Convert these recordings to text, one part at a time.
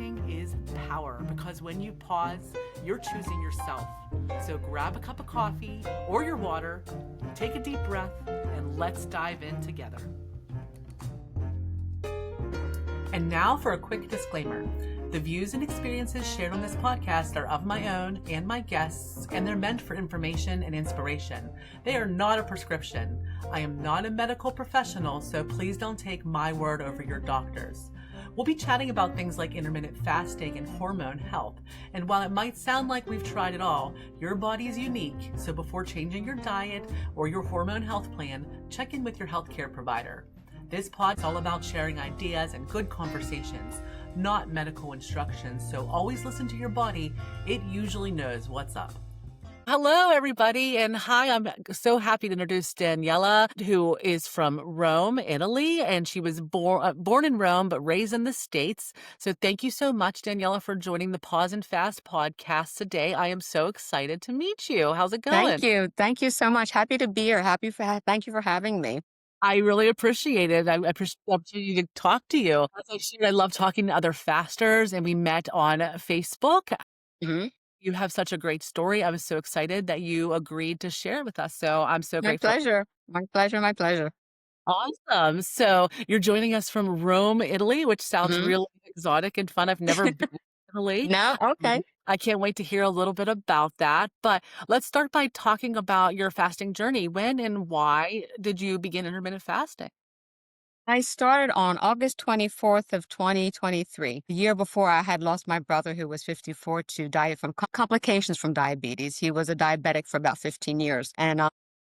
fasting is power because when you pause, you're choosing yourself. So grab a cup of coffee or your water, take a deep breath, and let's dive in together. And now for a quick disclaimer. The views and experiences shared on this podcast are of my own and my guests, and they're meant for information and inspiration. They are not a prescription. I am not a medical professional, so please don't take my word over your doctor's. We'll be chatting about things like intermittent fasting and hormone health. And while it might sound like we've tried it all, your body is unique. So before changing your diet or your hormone health plan, check in with your healthcare provider. This pod is all about sharing ideas and good conversations, not medical instructions. So always listen to your body. It usually knows what's up. Hello, everybody. And hi, I'm so happy to introduce Daniela, who is from Rome, Italy. And she was born in Rome, but raised in the States. So thank you so much, Daniela, for joining the Pause and Fast podcast today. I am so excited to meet you. How's it going? Thank you. Thank you so much. Happy to be here. Thank you for having me. I really appreciate it. I appreciate the opportunity to talk to you. As I shared, I love talking to other fasters, and we met on Facebook. Mhm. You have such a great story. I was so excited that you agreed to share it with us. So I'm so My grateful. pleasure. My pleasure. My pleasure. Awesome. So you're joining us from Rome, Italy, which sounds Mhm. really exotic and fun. I've never been to Italy. No? Okay. I can't wait to hear a little bit about that. But let's start by talking about your fasting journey. When and why did you begin intermittent fasting? I started on August 24th of 2023. The year before, I had lost my brother, who was 54, to from complications from diabetes. He was a diabetic for about 15 years. And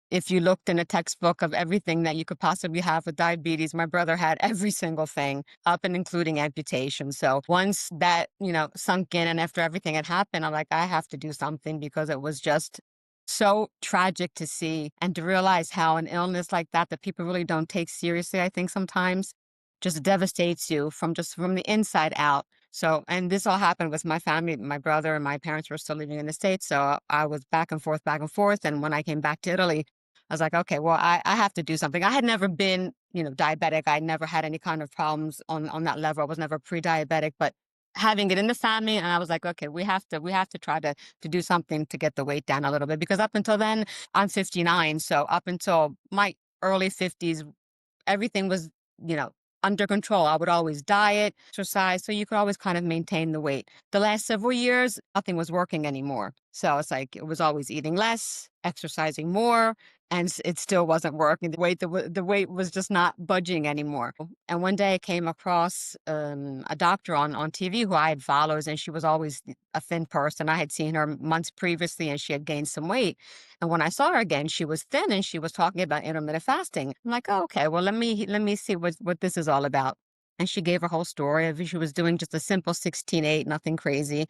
if you looked in a textbook of everything that you could possibly have with diabetes, my brother had every single thing, up and including amputation. So once that, sunk in, and after everything had happened, I'm like, I have to do something, because it was just so tragic to see and to realize how an illness like that people really don't take seriously, I think sometimes, just devastates you from the inside out. So, and this all happened with my family. My brother and my parents were still living in the States. So I was back and forth, back and forth. And when I came back to Italy, I was like, okay, well, I have to do something. I had never been, diabetic. I never had any kind of problems on that level. I was never pre-diabetic, but having it in the family, and I was like, okay, we have to try to do something to get the weight down a little bit, because up until then, I'm 59. So up until my early 50s, everything was, you know, under control. I would always diet, exercise, so you could always kind of maintain the weight. The last several years, nothing was working anymore. So it's like it was always eating less, exercising more, and it still wasn't working. The weight was just not budging anymore. And one day I came across a doctor on TV who I had followed, and she was always a thin person. I had seen her months previously, and she had gained some weight. And when I saw her again, she was thin, and she was talking about intermittent fasting. I'm like, oh, okay, well, let me see what this is all about. And she gave her whole story of she was doing just a simple 16-8, nothing crazy,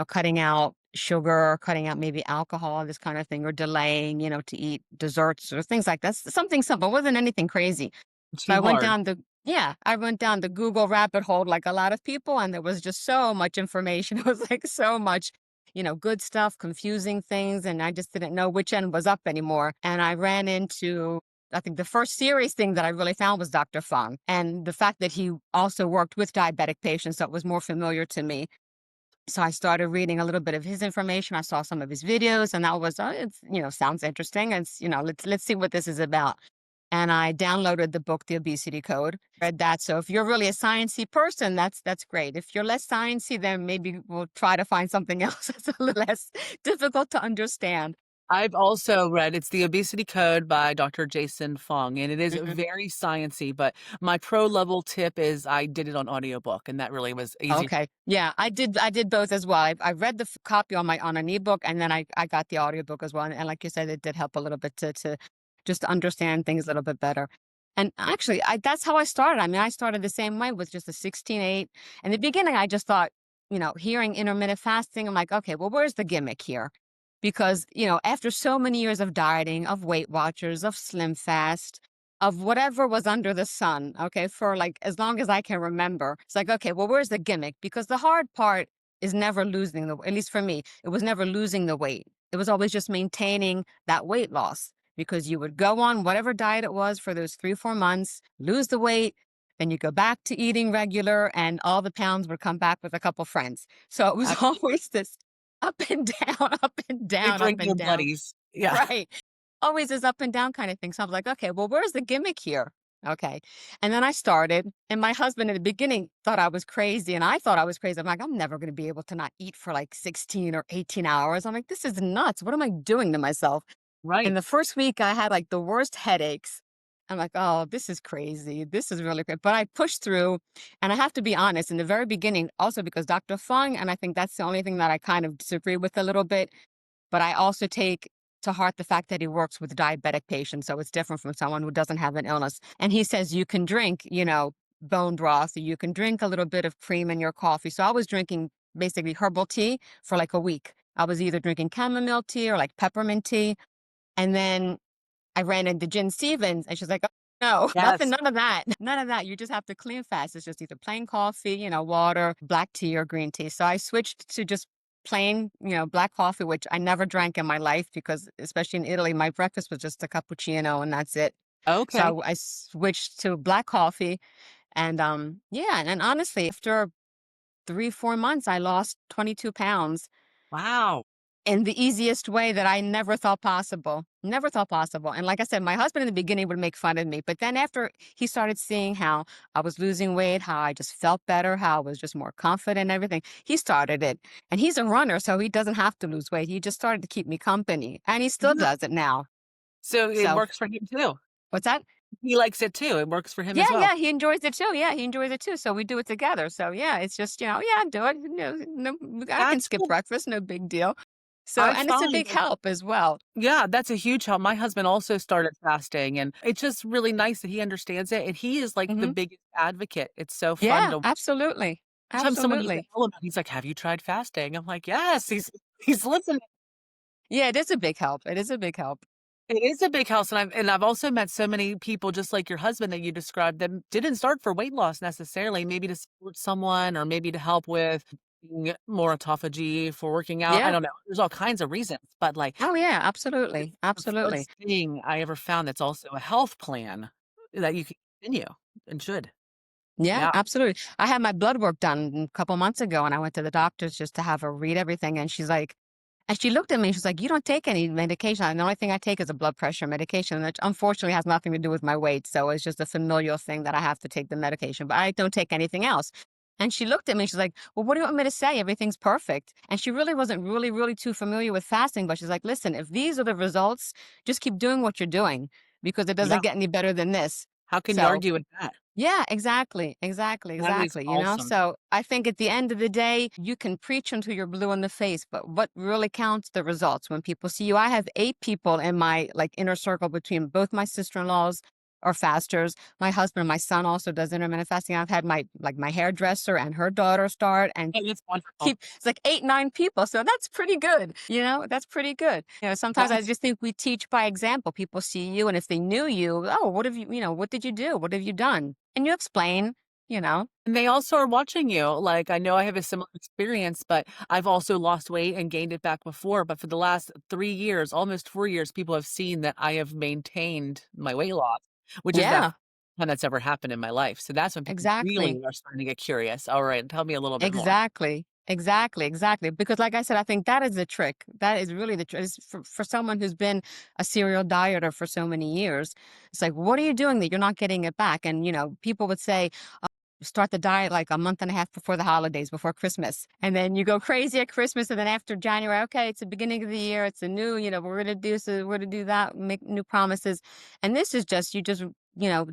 cutting out sugar, cutting out maybe alcohol, this kind of thing, or delaying, to eat desserts or things like that. Something simple. It wasn't anything crazy. So Too hard. I went down the Google rabbit hole like a lot of people, and there was just so much information. It was like so much, good stuff, confusing things, and I just didn't know which end was up anymore. And I ran into, I think the first serious thing that I really found was Dr. Fung, and the fact that he also worked with diabetic patients, so it was more familiar to me. So I started reading a little bit of his information. I saw some of his videos, and that was, it's, sounds interesting. It's, let's see what this is about. And I downloaded the book, The Obesity Code, read that. So if you're really a sciencey person, that's great. If you're less sciencey, then maybe we'll try to find something else that's a little less difficult to understand. I've also read It's the Obesity Code by Dr. Jason Fung, and it is Mhm. very sciencey, but my pro level tip is I did it on audiobook, and that really was easy. Okay. Yeah, I did both as well. I read the copy on an ebook, and then I got the audiobook as well. And like you said, it did help a little bit to just understand things a little bit better. And actually, that's how I started. I mean, I started the same way with just a 16-8. In the beginning, I just thought, hearing intermittent fasting, I'm like, okay, well, where's the gimmick here? Because, after so many years of dieting, of Weight Watchers, of Slim Fast, of whatever was under the sun, okay, for like as long as I can remember, it's like, okay, well, where's the gimmick? Because the hard part is never losing at least for me, it was never losing the weight. It was always just maintaining that weight loss, because you would go on whatever diet it was for those 3, 4 months, lose the weight, Then you go back to eating regular, and all the pounds would come back with a couple friends. So it was I always this up and down, up and They down, up bring their and down. buddies. Yeah. Right. Always this up and down kind of thing. So I was like, okay, well, where's the gimmick here? Okay. And then I started, and my husband in the beginning thought I was crazy, and I thought I was crazy. I'm like, I'm never going to be able to not eat for like 16 or 18 hours. I'm like, this is nuts. What am I doing to myself? Right. And the first week I had like the worst headaches. I'm like, oh, this is crazy. This is really great. But I pushed through. And I have to be honest, in the very beginning, also because Dr. Fung, and I think that's the only thing that I kind of disagree with a little bit, but I also take to heart the fact that he works with diabetic patients. So it's different from someone who doesn't have an illness. And he says you can drink, bone broth, or you can drink a little bit of cream in your coffee. So I was drinking basically herbal tea for like a week. I was either drinking chamomile tea or like peppermint tea. And then I ran into Jen Stevens, and she's like, "Oh, no, nothing, Yes. none of that. None of that. You just have to clean fast. It's just either plain coffee, water, black tea, or green tea." So I switched to just plain, black coffee, which I never drank in my life because, especially in Italy, my breakfast was just a cappuccino and that's it. Okay. So I switched to black coffee. And yeah. And honestly, after 3, 4 months, I lost 22 pounds Wow. in the easiest way that I never thought possible. Never thought possible. And like I said, my husband in the beginning would make fun of me. But then after he started seeing how I was losing weight, how I just felt better, how I was just more confident and everything, he started it. And he's a runner, so he doesn't have to lose weight. He just started to keep me company. And he still Yeah. does it now. So it So works for him too. what's that? He likes it too. It works for him Yeah, as well. yeah, he enjoys it too. Yeah, he enjoys it too. So we do it together. So yeah, it's just, yeah, do it. No, I can That's skip cool. breakfast, no big deal. So, I and it's a find big help as well. Yeah, that's a huge help. My husband also started fasting, and it's just really nice that he understands it, and he is, like, the Hmm. biggest advocate. It's so fun Yeah, to absolutely. every time someone you Absolutely. tell him about, he's like, "Have you tried fasting?" I'm like, "Yes." He's listening. Yeah, it is a big help. It is a big help. It is a big house, and I've also met so many people just like your husband that you described that didn't start for weight loss necessarily, maybe to support someone or maybe to help with being more autophagy for working out. I Yeah. don't know. There's all kinds of reasons, but like Oh, yeah, it's absolutely. the Absolutely. first thing I ever found that's also a health plan that you can continue and should. Yeah, Yeah. absolutely. I had my blood work done a couple months ago, and I went to the doctor's just to have her read everything. And she's like, and she looked at me and she's like, "You don't take any medication. And the only thing I take is a blood pressure medication, which unfortunately has nothing to do with my weight. So it's just a familial thing that I have to take the medication, but I don't take anything else." And she looked at me, she's like, "Well, what do you want me to say? Everything's perfect." And she really wasn't really too familiar with fasting, but she's like, "Listen, if these are the results, just keep doing what you're doing because it Yeah. doesn't get any better than this." How can you So argue with that? yeah, exactly, exactly, That is exactly. awesome. So I think at the end of the day, you can preach until you're blue in the face, but what really counts the results when people see you. I have 8 people in my like inner circle between both my sister-in-laws are fasters. My husband, my son also does intermittent fasting. I've had my hairdresser and her daughter start and And it's wonderful. keep it's like 8, 9 people. So that's pretty good. That's pretty good. Sometimes I That's just think we teach by example. People see you, and if they knew you, oh, what have what did you do? What have you done? And you explain, you know. And they also are watching you. Like, I know I have a similar experience, but I've also lost weight and gained it back before. But for the last 3 years, almost 4 years, people have seen that I have maintained my weight loss, which is the Yeah, time that's ever happened in my life. So that's when people exactly. really are starting to get curious. All right, tell me a little bit more. Exactly. Exactly. Exactly. Because like I said, I think that is the trick. That is really the trick. For someone who's been a serial dieter for so many years. It's like, what are you doing that you're not getting it back? And, people would say, start the diet like a month and a half before the holidays, before Christmas. And then you go crazy at Christmas. And then after January, okay, it's the beginning of the year. It's a new, we're going to do so, we're going to do that, make new promises. And this is just, you just,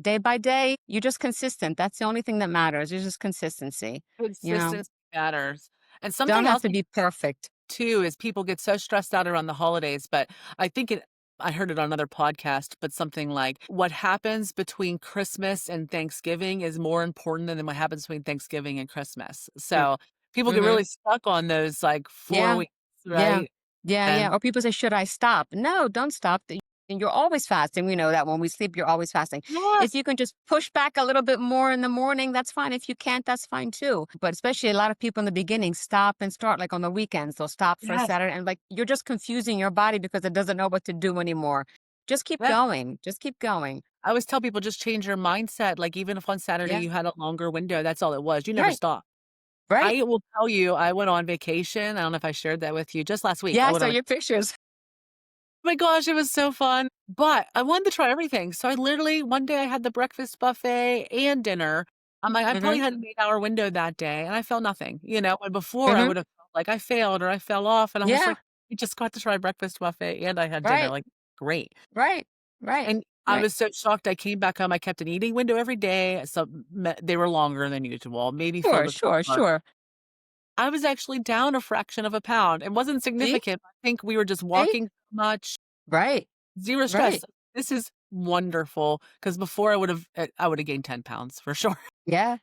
day by day, you're just consistent. That's the only thing that matters. It's just consistency. You know, Consistency matters. And don't something have else to be perfect. too is people get so stressed out around the holidays, but I think I heard it on another podcast, but something like what happens between Christmas and Thanksgiving is more important than what happens between Thanksgiving and Christmas. So people get Mm-hmm. really stuck on those like four Yeah. weeks, Yeah. right? Yeah, yeah. And Or people say, "Should I stop?" No, don't stop. You're always fasting. We know that when we sleep, you're always fasting. If yes, you can just push back a little bit more in the morning, that's fine. If you can't, that's fine too. But especially a lot of people in the beginning stop and start like on the weekends. They'll stop for a yes, Saturday and like you're just confusing your body because it doesn't know what to do anymore. Just keep yes. going. Just keep going. I always tell people just change your mindset. Like, even if on Saturday Yeah. you had a longer window, that's all it was. You never Right. stop. Right. I will tell you, I went on vacation. I don't know if I shared that with you just last week. Yeah, I I went saw on your pictures. my gosh, it was so fun, but I wanted to try everything. So I literally one day I had the breakfast buffet and dinner. I'm like, I probably Mhm. had an 8-hour window that day and I felt nothing, and before I Mhm. would have felt like I failed or I fell off and I was Yeah. like, "We just got to try breakfast buffet and I had dinner." Right. Like, great. Right. Right. And I Right. was so shocked. I came back home. I kept an eating window every day. They were longer than usual, maybe filled Sure, with sure, carbs. sure. I was actually down a fraction of a pound. It wasn't See? significant. I think we were just See? walking so much. Right. Zero stress. Right. This is wonderful because before I would have gained 10 pounds for sure. Yeah.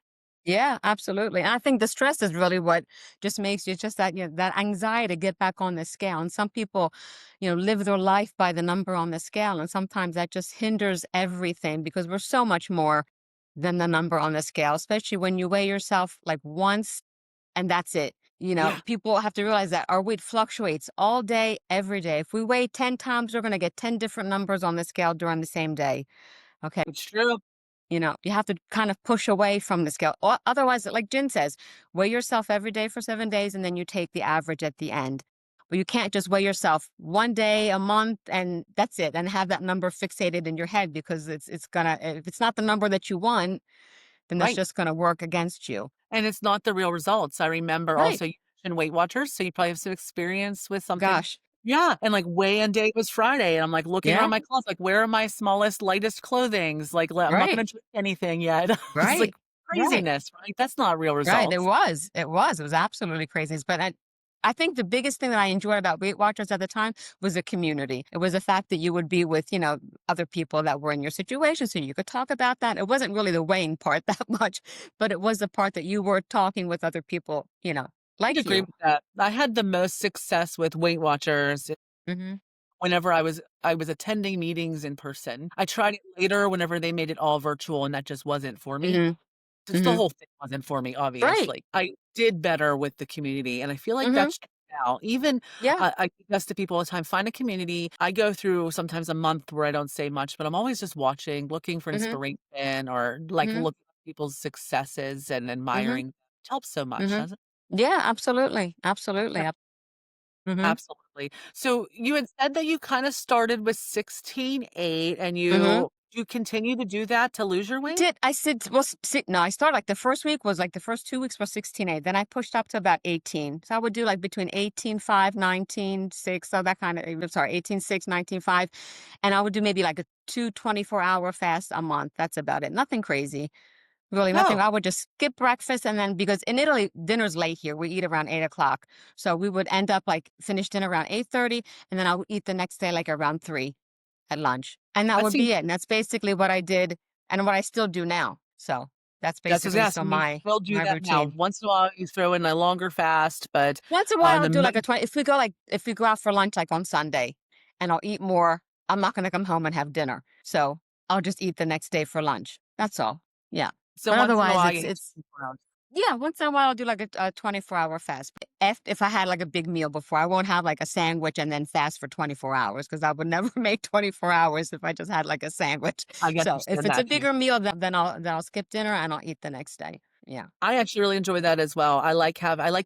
Yeah, absolutely. And I think the stress is really what just makes you just that, that anxiety to get back on the scale. And some people, live their life by the number on the scale. And sometimes that just hinders everything because we're so much more than the number on the scale, especially when you weigh yourself like once and that's it. Yeah, People have to realize that our weight fluctuates all day, every day. If we weigh 10 times, we're going to get 10 different numbers on the scale during the same day. Okay. it's true. You have to kind of push away from the scale. Or otherwise, like Jen says, weigh yourself every day for 7 days and then you take the average at the end. But you can't just weigh yourself one day a month and that's it and have that number fixated in your head because it's gonna if it's not the number that you want, then that's Right. just gonna work against you. And it's not the real results. I remember Right. also you mentioned Weight Watchers, so you probably have some experience with something. Gosh. Yeah, and like weigh-in day was Friday, and I'm like looking Yeah. around my closet, like where are my smallest, lightest clothings? Like I'm not Right. gonna drink anything yet. It's like Right. Right. craziness, right? That's not real Right, it results. was. It was. It was absolutely crazy. But I think the biggest thing that I enjoyed about Weight Watchers at the time was the community. It was the fact that you would be with, other people that were in your situation, so you could talk about that. It wasn't really the weighing part that much, but it was the part that you were talking with other people, I'd like agree you. with that. I had the most success with Weight Watchers Hmm. whenever I was attending meetings in person. I tried it later whenever they made it all virtual, and that just wasn't for me. Hmm. Just the Hmm. whole thing wasn't for me, Right. obviously. I did better with the community, and I feel like Hmm. that's now. Even, Yeah. I suggest to people all the time, find a community. I go through sometimes a month where I don't say much, but I'm always just watching, looking for Hmm. inspiration or, like, Hmm. looking at people's successes and Hmm. admiring them. It helps so much, Hmm. doesn't it? Yeah, absolutely. Absolutely. Hmm. Absolutely. So you had said that you kinda started with 16.8 and Hmm. you continue to do that to lose your weight? I said, well, no, I started like the first week was like the first 2 weeks was 16.8. Then I pushed up to about 18. So I would do like between 18.5, 19.6. So that kind of, I'm sorry, 18.6, 19.5. And I would do maybe like a 2 24-hour fast a month. That's about it. Nothing crazy. Really nothing. Oh, I would just skip breakfast. And then because in Italy, dinner's late here. We eat around 8 o'clock. So we would end up like finish dinner around 8:30. And then I would eat the next day like around 3 at lunch. And that that would seems be it. And that's basically what I did and what I still do now. So that's that's what I was basically still asking, you my still do my that now. routine. Once in a while, you throw in a longer fast, but, Once in a while in I'll the do mo like a 20 if we go out for lunch like on Sunday and I'll eat more, I'm not gonna come home and have dinner. So I'll just eat the next day for lunch. That's all. Yeah. so But once in a otherwise while, you hit it's 24 hours. yeah, once in a while I'll do like a 24-hour fast. But if I had like a big meal before, I won't have like a sandwich and then fast for 24 hours because I would never make 24 hours if I just had like a sandwich. I guess you So if said it's a that too. bigger meal, then I'll skip dinner and I'll eat the next day. Yeah. I actually really enjoy that as well. I like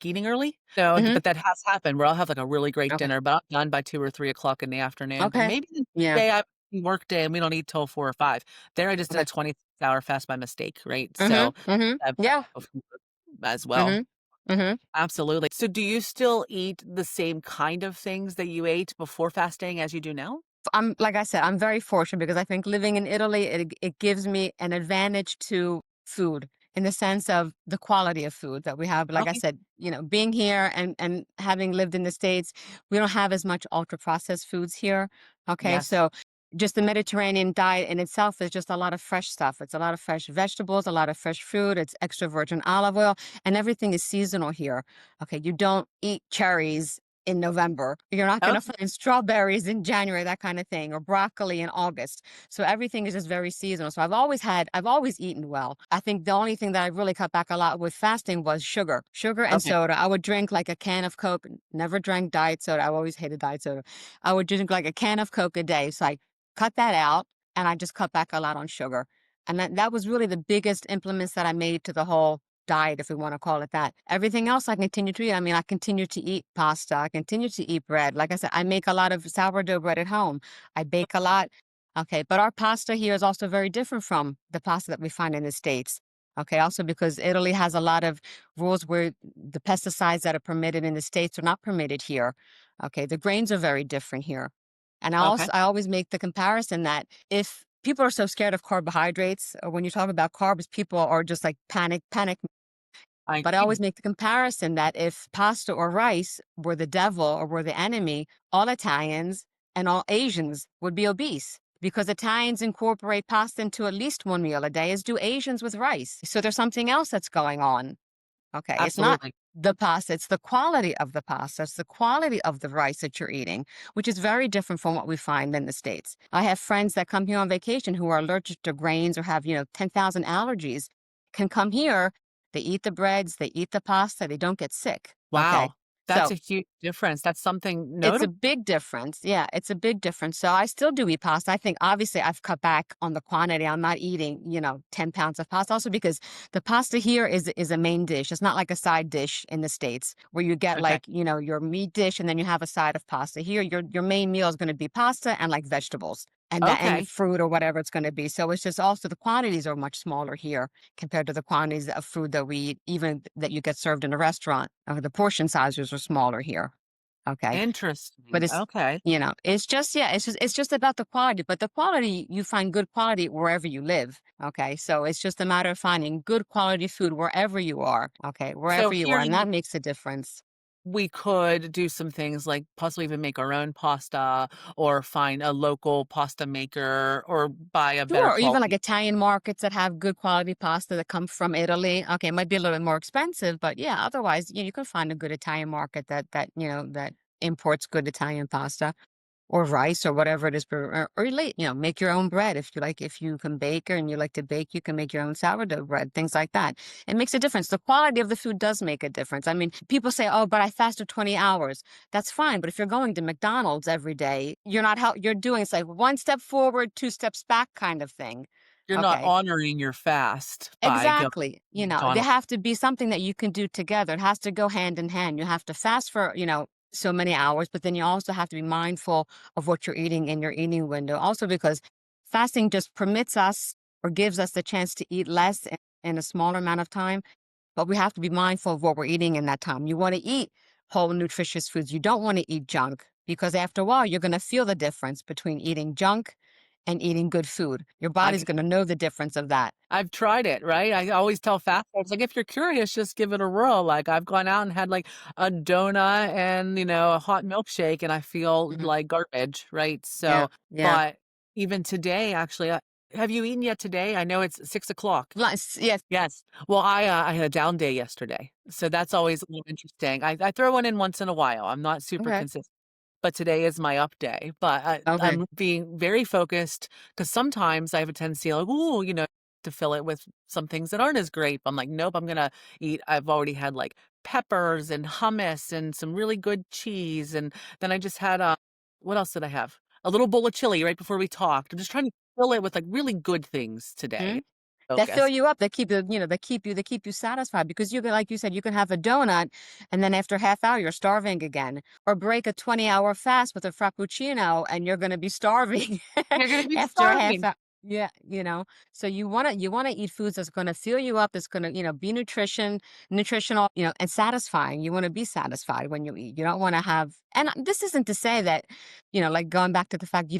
eating early, so Hmm. but that has happened where I'll have, like, a really great Okay. dinner, but I'm done by 2 or 3 o'clock in the afternoon, but Okay. maybe the Yeah. day I work day and we don't eat till 4 or 5. There, I just did Okay. a 26-hour fast by mistake, right? Hmm. So, Hmm. I've got Yeah. a food as well. Hmm. Hmm. Absolutely. So do you still eat the same kind of things that you ate before fasting as you do now? I'm like I said, I'm very fortunate because I think living in Italy, it gives me an advantage to food in the sense of the quality of food that we have. Like I Okay. said, being here and having lived in the States, we don't have as much ultra processed foods here. Okay, Yes. so just the Mediterranean diet in itself is just a lot of fresh stuff. It's a lot of fresh vegetables, a lot of fresh fruit. It's extra virgin olive oil, and everything is seasonal here. Okay, you don't eat cherries in November. You're not going to Okay. find strawberries in January, that kind of thing, or broccoli in August. So everything is just very seasonal. So I've always eaten well. I think the only thing that I really cut back a lot with fasting was sugar and Okay. soda. I would drink like a can of Coke, never drank diet soda. I always hated diet soda. I would drink like a can of Coke a day. So I cut that out. and I just cut back a lot on sugar. And that was really the biggest implements that I made to the whole diet, if we want to call it that. Everything else I continue to eat. I mean, I continue to eat pasta. I continue to eat bread. Like I said, I make a lot of sourdough bread at home. I bake a lot. Okay, but our pasta here is also very different from the pasta that we find in the States. Okay, also because Italy has a lot of rules where the pesticides that are permitted in the States are not permitted here. Okay, the grains are very different here. And Okay. I always make the comparison that if people are so scared of carbohydrates, or when you talk about carbs, people are just like panic. I But I always agree. make the comparison that if pasta or rice were the devil or were the enemy, all Italians and all Asians would be obese because Italians incorporate pasta into at least one meal a day, as do Asians with rice. So there's something else that's going on. Okay, it's not Absolutely. the pasta, it's the quality of the pasta, it's the quality of the rice that you're eating, which is very different from what we find in the States. I have friends that come here on vacation who are allergic to grains or have, 10,000 allergies, can come here, they eat the breads, they eat the pasta, they don't get sick. Okay. Wow. That's So a huge difference. That's something it's a notable. big difference. Yeah, it's a big difference. So I still do eat pasta. I think obviously I've cut back on the quantity. I'm not eating, 10 pounds of pasta. Also because the pasta here is a main dish. It's not like a side dish in the States where you get Okay. like, your meat dish and then you have a side of pasta. Here, your main meal is going to be pasta and like vegetables and Okay. fruit or whatever it's going to be. So it's just also the quantities are much smaller here compared to the quantities of food that we eat, even that you get served in a restaurant. The portion sizes are smaller here. Okay. But Interesting. it's, Okay. it's just, yeah, it's just about the quality. But the quality, you find good quality wherever you live. Okay. So it's just a matter of finding good quality food wherever you are. Okay. So Wherever you are. And hearing that makes a difference. we could do some things like possibly even make our own pasta or find a local pasta maker or buy a better Sure. Or even like quality. Italian markets that have good quality pasta that come from Italy. Okay. It might be a little bit more expensive, but yeah, otherwise, you can find a good Italian market that imports good Italian pasta. Or rice or whatever it is, or make your own bread if you like. If you can bake and you like to bake, you can make your own sourdough bread, things like that. It makes a difference. The quality of the food does make a difference. I mean, people say, "Oh, but I fasted 20 hours." That's fine, but if you're going to McDonald's every day, you're not how you're doing. It's like one step forward, two steps back kind of thing. You're not Okay. honoring your fast by going Exactly. to There McDonald's. have to be something that you can do together. It has to go hand in hand. You have to fast for, so many hours, but then you also have to be mindful of what you're eating in your eating window. Also, because fasting just permits us or gives us the chance to eat less in a smaller amount of time, but we have to be mindful of what we're eating in that time. You want to eat whole, nutritious foods. You don't want to eat junk because after a while, you're going to feel the difference between eating junk and eating good food. Your body's I going to know the difference of that. I've tried it, right? I always tell fasters, like, if you're curious, just give it a whirl. Like, I've gone out and had like a donut and, a hot milkshake, and I feel Mhm. like garbage, right? Yeah, So, yeah. but even today, actually, have you eaten yet today? I know it's 6 o'clock. Yes. Yes. Well, I had a down day yesterday. So that's always a little interesting. I throw one in once in a while. I'm not super Okay. consistent, but today is my up day. But Okay. I'm being very focused because sometimes I have a tendency like, ooh, to fill it with some things that aren't as great. I'm like, nope, I'm gonna eat. I've already had like peppers and hummus and some really good cheese, and then I just had what else did I have? A little bowl of chili right before we talked. I'm just trying to fill it with like really good things today. Mhm. That fill Focus. you up, they keep you satisfied because you can, like you said, you can have a donut and then after a half hour you're starving again. Or break a 20-hour fast with a frappuccino and you're gonna be starving You're gonna be after a half starving. hour. Yeah, So you wanna eat foods that's gonna fill you up, that's gonna, be nutritional, and satisfying. You wanna be satisfied when you eat. You don't wanna have, and this isn't to say that, like going back to the fact we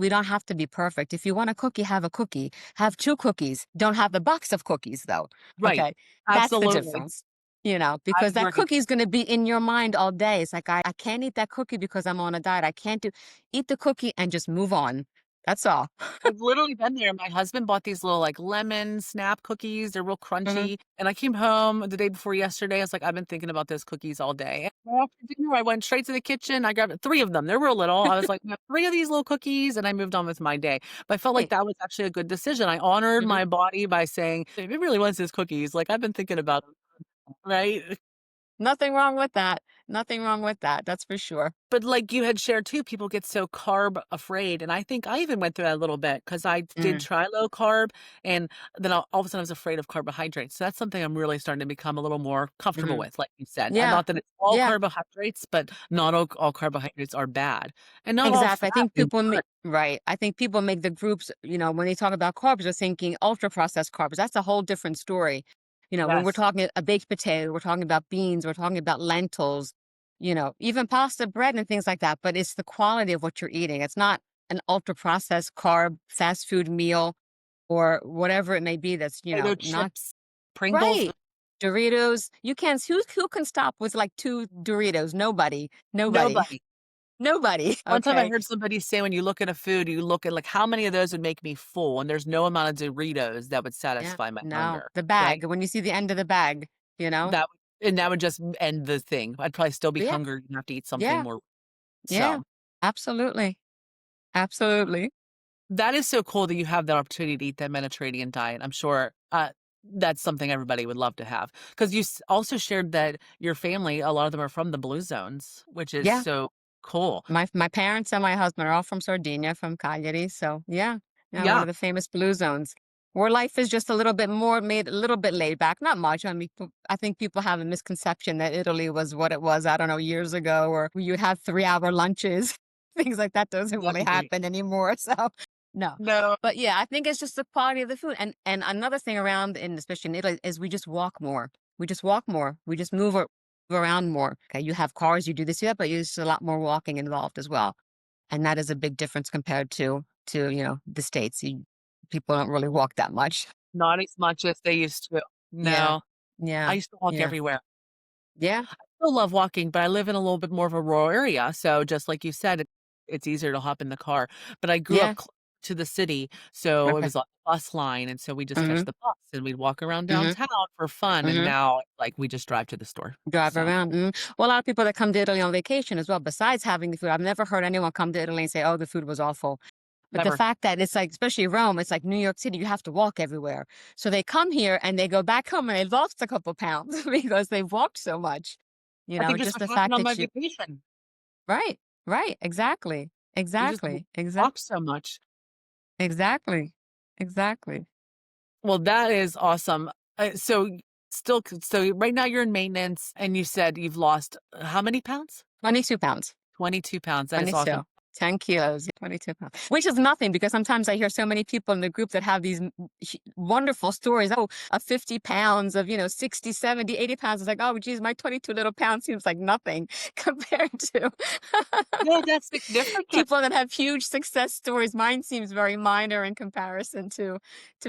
don't have to be perfect. If you want a cookie, have a cookie. Have 2 cookies. Don't have the box of cookies, though. Right. Okay? That's the Absolutely. difference, I because that agree. cookie is gonna be in your mind all day. It's like, I can't eat that cookie because I'm on a diet. I can't do eat the cookie and just move on. That's all. I've literally been there. My husband bought these little like lemon snap cookies. They're real Mhm. crunchy. And I came home the day before yesterday. I was like, I've been thinking about those cookies all day. And after dinner, I went straight to the kitchen. I grabbed 3 of them. They were little. I was like, "I have 3 of these little cookies," and I moved on with my day. But I felt like Right. that was actually a good decision. I honored Mhm. my body by saying, if it really wants these cookies, like I've been thinking about them, right? Nothing wrong with that. Nothing wrong with that. That's for sure. But like you had shared too, people get so carb afraid. And I think I even went through that a little bit because I did Mm, try low carb and then all of a sudden I was afraid of carbohydrates. So that's something I'm really starting to become a little more comfortable mhm. with, like you said. Yeah. Not that it's all Yeah. carbohydrates, but not all carbohydrates are bad. And not all Exactly. I fat think is people good. make right. I think people make the groups, when they talk about carbs, they're thinking ultra processed carbs. That's a whole different story. When we're Yes. talking a baked potato, we're talking about beans, we're talking about lentils, even pasta, bread, and things like that. But it's the quality of what you're eating. It's not an ultra processed carb fast food meal or whatever it may be that's, Potato not chips, Pringles, right. Doritos. You can't who can stop with like two Doritos? Nobody. Nobody. nobody. Nobody. One time I Okay. heard somebody say when you look at a food, you look at like how many of those would make me full, and there's no amount of Doritos that would Yeah, satisfy my no, hunger, the right? bag, when you see the end of the bag, you know? That would just end the thing. I'd probably still be Yeah, hungry and have to eat something yeah, more. yeah, So, absolutely, absolutely. that is so cool that you have that opportunity to eat that Mediterranean diet. I'm sure, that's something everybody would love to have. 'Cause you also shared that your family, a lot of them are from the blue zones, which is Yeah, so cool. my parents and my husband are all from Sardinia, from Cagliari, so yeah, yeah, one Yeah, of the famous blue zones, where life is just a little bit more made a little bit laid back, not much. I mean, I think people have a misconception that Italy was what it was, I don't know, years ago, or you'd have 3-hour lunches. Things like that doesn't really right. happen ananymore, so no. No, But yeah, I think it's just the quality of the food, and another thing around in especially in Italy is we just walk more. We just walk more. We just move around more. Okay, you have cars, you do this, you that, but there's a lot more walking involved as well. And that is a big difference compared to the States. People don't really walk that much. not as much as they used to. Yeah. No, I Yeah. used to walk Yeah. everywhere. Yeah. Still love walking, but I live in a little bit more of a rural area, so just like you said, it's easier to hop in the car. But I grew up Yeah. to the city, so it Okay. was a bus line, and so we just catch Mhm. the bus and we'd walk around Mhm. downtown for fun. And Mhm. now, like, we just drive to the store. Drive So around. Well, a lot of people that come to Italy on vacation as well, besides having the food, I've never heard anyone come to Italy and say, "Oh, the food was awful." But the never. fact that it's like, especially Rome, it's like New York City, you have to walk everywhere. So they come here and they go back home and they lost a couple pounds because they've walked so much. I think that's Just what the happened fact on my that you vacation. right, right, exactly, We just walked so much. exactly, exactly. Well, that is awesome. So right now you're in maintenance, and you said you've lost how many pounds? 22 pounds. 22 pounds. That is 22, awesome. 10 kilos, 22 pounds, which is nothing because sometimes I hear so many people in the group that have these wonderful stories. Oh, of 50 pounds, of, 60, 70, 80 pounds. It's like, oh, geez, my 22 little pounds seems like nothing compared to No, that's significant. people that have huge success stories. Mine seems very minor in comparison to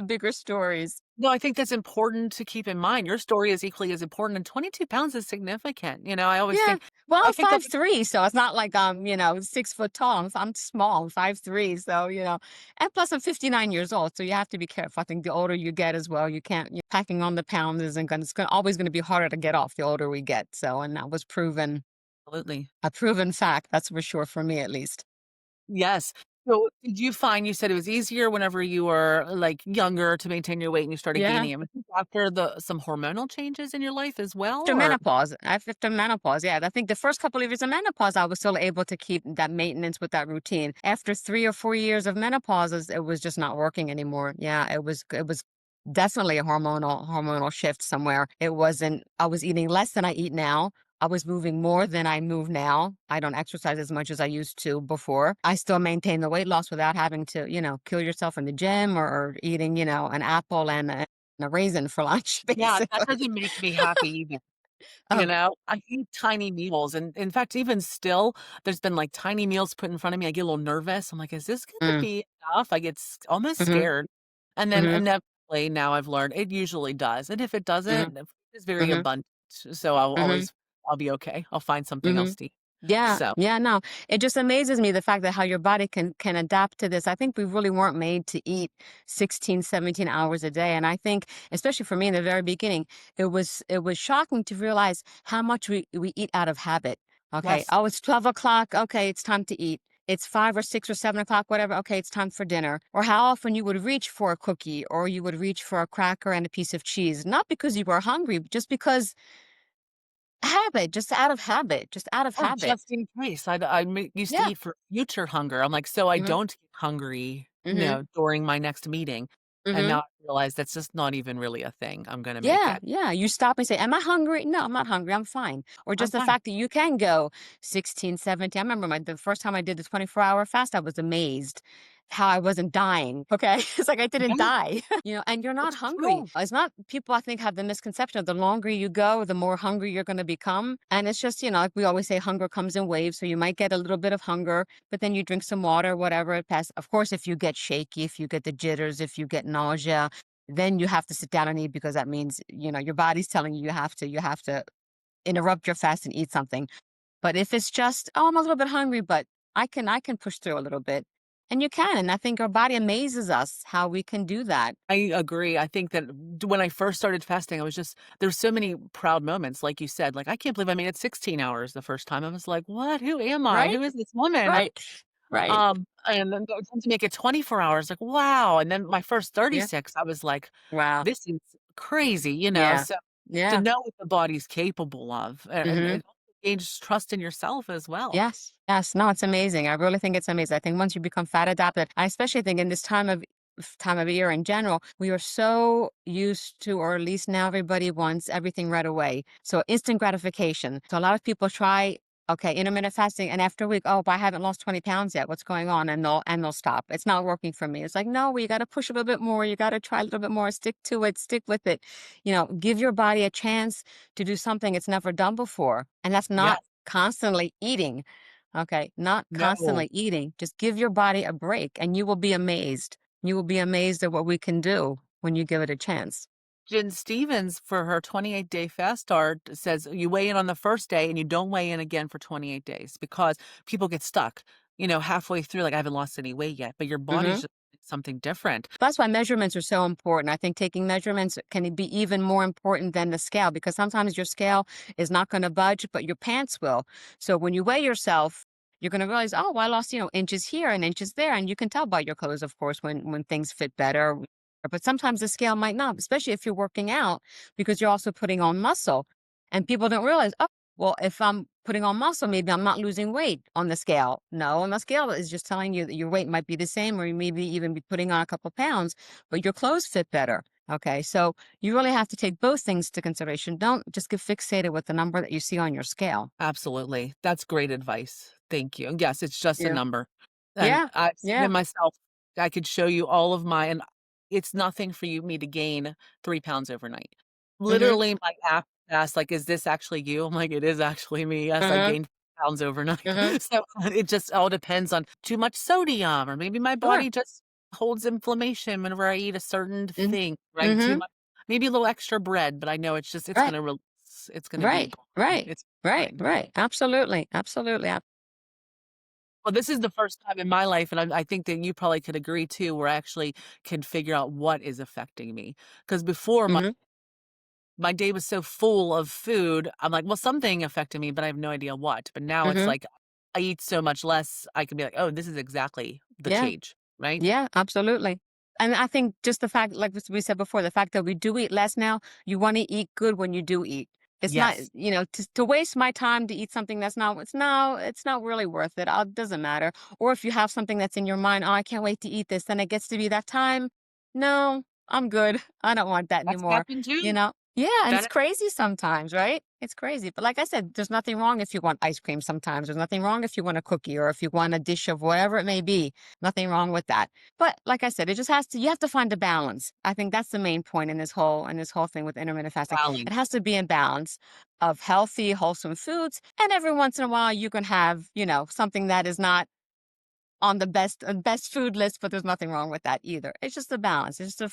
bigger stories. No, I think that's important to keep in mind. Your story is equally as important, and 22 pounds is significant. I always Yeah. think, Well, I I'm think of 5'3", so it's not like I'm, 6 foot tall. I'm small, I'm 5'3", so and plus I'm 59 years old, so you have to be careful. I think the older you get as well, you can't packing on the pounds isn't gonna always gonna be harder to get off the older we get. So, and that was absolutely. a proven fact, that's for sure for me at least. Yes. So, did you find you said it was easier whenever you were, like, younger to maintain your weight and you started Yeah. gaining it? Was this after some hormonal changes in your life as well, or After menopause, yeah. I think the first couple of years of menopause, I was still able to keep that maintenance with that routine. After 3 or 4 years of menopause, it was just not working anymore. Yeah, it was definitely a hormonal shift somewhere. It wasn't. I was eating less than I eat now. I was moving more than I move now. I don't exercise as much as I used to before. I still maintain the weight loss without having to, kill yourself in the gym or eating, an apple and a raisin for lunch, yeah, that basically. doesn't make me happy either. Oh, I eat tiny meals, and in fact, even still, there's been, like, tiny meals put in front of me, I get a little nervous, I'm like, "Is this gonna mm, be enough?" I get almost mhm, scared, and then mhm, inevitably, now I've learned it usually does, and if it mhm, doesn't, the food is very mhm, abundant, so mhm, I'll be okay, I'll find something else mhm. to eat. Yeah, So, yeah, no. It just amazes me the fact that how your body can adapt to this. I think we really weren't made to eat 16, 17 hours a day. And I think, especially for me in the very beginning, it was shocking to realize how much we eat out of habit. Okay. yes. Oh, it's 12 o'clock. Okay, it's time to eat. It's 5 or 6 or 7 o'clock, whatever. Okay, it's time for dinner. Or how often you would reach for a cookie or you would reach for a cracker and a piece of cheese, not because you were hungry, but just because habit, just out of habit, just out of Or habit. just in case. Used to Yeah. eat for future hunger. I'm like, so I Mhm. don't get hungry, Mhm. during my next meeting. And Mhm. now I realize that's just not even really a thing I'm gonna make Yeah, it. yeah. You stop and say, "Am I hungry?" "No, I'm not hungry. I'm fine." Or I'm just the fine. fact that you can go 16, 17. I remember the first time I did the 24-hour fast, I was amazed how I wasn't dying. Okay. It's like I didn't Yeah, die, and you're not it's hungry. true. It's not, people I think have the misconception of the longer you go, the more hungry you're going to become. And it's just, like we always say, hunger comes in waves. So you might get a little bit of hunger, but then you drink some water, whatever it passes. Of course, if you get shaky, if you get the jitters, if you get nausea, then you have to sit down and eat, because that means, your body's telling you you have to interrupt your fast and eat something. But if it's just, oh, I'm a little bit hungry, but I can push through a little bit. And you can. And I think our body amazes us how we can do that. I agree. I think that when I first started fasting, I was just there's so many proud moments, like you said. Like, I can't believe I made it 16 hours the first time. I was like, "What? Who am I? Right? Who is this woman?" Right. Right. And then to make it 24 hours, like, wow. And then my first Yeah. 36, I was like, Wow. this is crazy, Yeah. So to Yeah. know what the body's capable of, and Hmm. it also gains trust in yourself as well. Yes. Yes. No, it's amazing. I really think it's amazing. I think once you become fat adapted, I especially think in this time of year in general, we are so used to, or at least now everybody wants everything right away. So instant gratification. So a lot of people try, okay, intermittent fasting, and after a week, oh, but I haven't lost 20 pounds yet. What's going on? And they'll stop. It's not working for me. It's like, no, you got to push a little bit more. You got to try a little bit more. Stick to it. Stick with it. Give your body a chance to do something it's never done before. And that's Yes. not constantly eating. Okay, not No. constantly eating. Just give your body a break and you will be amazed. You will be amazed at what we can do when you give it a chance. Jen Stevens, for her 28-day fast start, says you weigh in on the first day and you don't weigh in again for 28 days because people get stuck, halfway through, like, I haven't lost any weight yet, but your body's Mhm. just something different. That's why measurements are so important. I think taking measurements can be even more important than the scale, because sometimes your scale is not going to budge, but your pants will. So when you weigh yourself, you're going to realize, oh, well, I lost, inches here and inches there. And you can tell by your clothes, of course, when things fit better. But sometimes the scale might not, especially if you're working out, because you're also putting on muscle. And people don't realize, oh, well, if I'm putting on muscle, maybe I'm not losing weight on the scale. No, on the scale is just telling you that your weight might be the same, or you maybe even be putting on a couple pounds, but your clothes fit better. Okay. So you really have to take both things to consideration. Don't just get fixated with the number that you see on your scale. Absolutely. That's great advice. Thank you. And yes, it's just a Yeah. number. And Yeah. I've seen it Yeah. myself. I could show you all of my and it's nothing for me to gain 3 pounds overnight. Mm-hmm. Literally, my app asked, like, "Is this actually you?" I'm like, "It is actually me. Yes, I Mm-hmm. gained pounds overnight." Mm-hmm. So, it just all depends on too much sodium, or maybe my Sure. body just holds inflammation whenever I eat a certain Mm-hmm. thing, right? Too Mm-hmm. much, maybe a little extra bread, but I know it's Right. gonna release, it's gonna be Right. gone. Right. It's Right. fine. Right. Absolutely. Absolutely. Well, this is the first time in my life, and I think that you probably could agree too, where I actually can figure out what is affecting me. Because before Mm-hmm. my day was so full of food, I'm like, well, something affected me, but I have no idea what. But now it's Mm-hmm. like I eat so much less, I can be like, oh, this is exactly the Yeah. change, right? Yeah, absolutely. And I think just the fact, like we said before, the fact that we do eat less now, you want to eat good when you do eat. It's not, Yes, to waste my time to eat something that's not, it's not really worth it. It doesn't matter. Or if you have something that's in your mind, oh, I can't wait to eat this, then it gets to be that time. No, I'm good. I don't want that that's anymore. happened too. Yeah, and it's That crazy sometimes, right? It's crazy. But like I said, there's nothing wrong if you want ice cream sometimes. There's nothing wrong if you want a cookie, or if you want a dish of whatever it may be. Nothing wrong with that. But like I said, it just you have to find a balance. I think that's the main point in this whole thing with intermittent fasting. It balance. has to be in balance of healthy, wholesome foods. And every once in a while you can have, something that is not on the best food list, but there's nothing wrong with that either. It's just a balance. It's just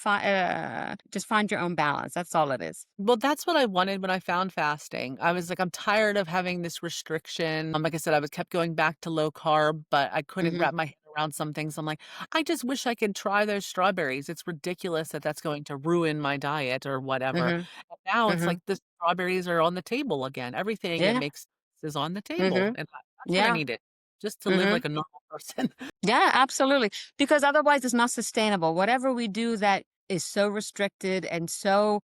find your own balance. That's all it is. Well, that's what I wanted when I found fasting. I was like, I'm tired of having this restriction. Like I said, I was kept going back to low carb, but I couldn't Mhm. wrap my head around some things. I'm like, I just wish I could try those strawberries. It's ridiculous that that's going to ruin my diet or whatever. Mhm. And now it's like Mhm. the strawberries are on the table again. Everything that Yeah. makes sense is on the table, Mhm. and that's what I Yeah. needed just to live Mhm. like a normal person. Yeah, absolutely. Because otherwise it's not sustainable. Whatever we do that is so restricted and so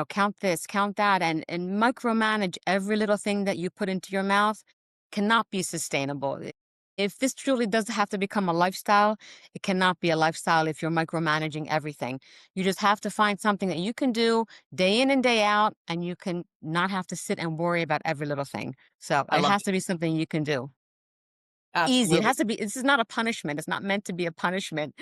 count this, count that, and micromanage every little thing that you put into your mouth cannot be sustainable. If this truly does have to become a lifestyle, it cannot be a lifestyle if you're micromanaging everything. You just have to find something that you can do day in and day out, and you can not have to sit and worry about every little thing. So I it love has it. to be something you can do. Easy. It Absolutely. has to be, this is not a punishment. It's not meant to be a punishment.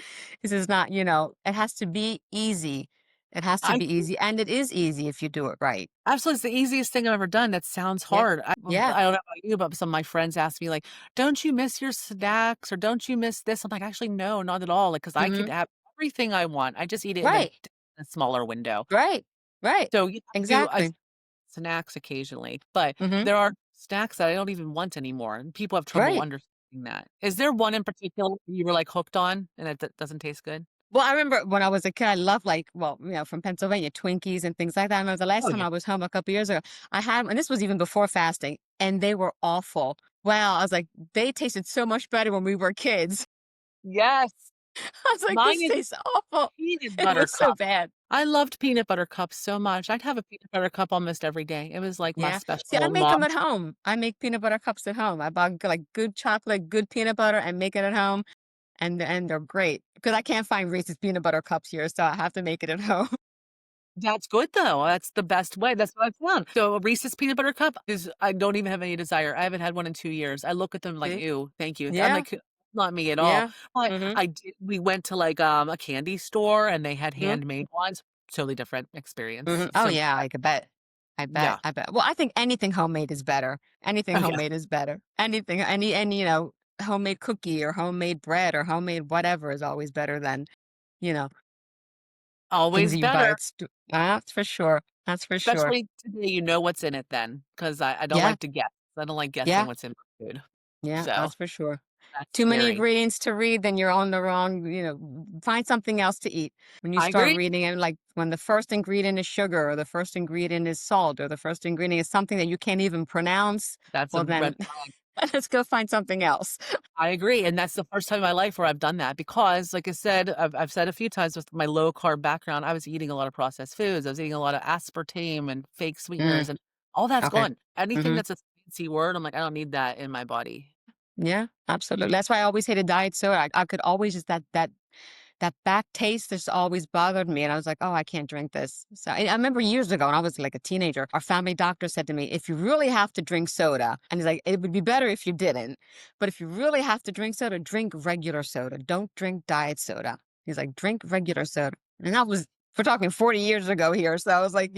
This is not, it has to be easy. It has to I be easy. And it is easy if you do it right. Absolutely, it's the easiest thing I've ever done. That sounds Yeah. hard. Yeah. I don't know about you, but some of my friends ask me like, "Don't you miss your snacks or don't you miss this?" I'm like, "Actually, no, not at all." Like, because I could Hmm. have everything I want. I just eat it in Right. a smaller window. Right. Right. So you have to do Exactly. snacks occasionally, but Hmm. there are snacks that I don't even want anymore, and people have trouble Right. understanding that. Is there one in particular you were like hooked on and it doesn't taste good? Well, I remember when I was a kid, I loved like, well, from Pennsylvania, Twinkies and things like that. I remember the last Oh time yeah. I was home a couple years ago, I had, and this was even before fasting, and they were awful. Wow. I was like, they tasted so much better when we were kids. Yes. I was like, Mine this is tastes awful. peanut It butter was so cup. bad. I loved peanut butter cups so much. I'd have a peanut butter cup almost every day. It was like my Yeah. See, I special make them mom. at home. I make peanut butter cups at home. I buy like good chocolate, good peanut butter, and make it at home. And they're great because I can't find Reese's peanut butter cups here, so I have to make it at home. That's good though. That's the best way. That's what I found. So a Reese's peanut butter cup is I don't even have any desire. I haven't had one in 2 years. I look at them like, See? "Ew, thank you." I'm Yeah. like, "Not me at all." Yeah. But Mhm. I did we went to like, a candy store and they had Mhm. handmade ones. Totally different experience. Mhm. Oh, So yeah, I could bet. I bet, yeah. I bet. Well, I think anything homemade is better. Anything Oh yeah. homemade is better. Anything, homemade cookie or homemade bread or homemade whatever is always better than, you know, things Always that you buy better. at that's for sure. That's for sure. Especially today, you know what's in it then, 'cause I don't Yeah. like to guess. I don't like guessing Yeah. what's in my food. Yeah, So that's for sure. that's Too many scary. ingredients to read, then you're on the wrong, find something else to eat. When you I start agree. reading it, like when the first ingredient is sugar or the first ingredient is salt or the first ingredient is something that you can't even pronounce, That's a well then red flag. let's go find something else. I agree, and that's the first time in my life where I've done that because, like I said, I've said a few times with my low carb background, I was eating a lot of processed foods. I was eating a lot of aspartame and fake Mm, sweeteners, and all that's okay. gone. Anything Mhm. that's a fancy word, I'm like, I don't need that in my body. Yeah, absolutely. That's why I always hated diet soda. I could always just that back taste just always bothered me, and I was like, "Oh, I can't drink this." So I remember years ago when I was like a teenager, our family doctor said to me, "If you really have to drink soda," and he's like, "It would be better if you didn't, but if you really have to drink soda, drink regular soda. Don't drink diet soda." He's like, "Drink regular soda," and that was we're talking 40 years ago here. So I was like,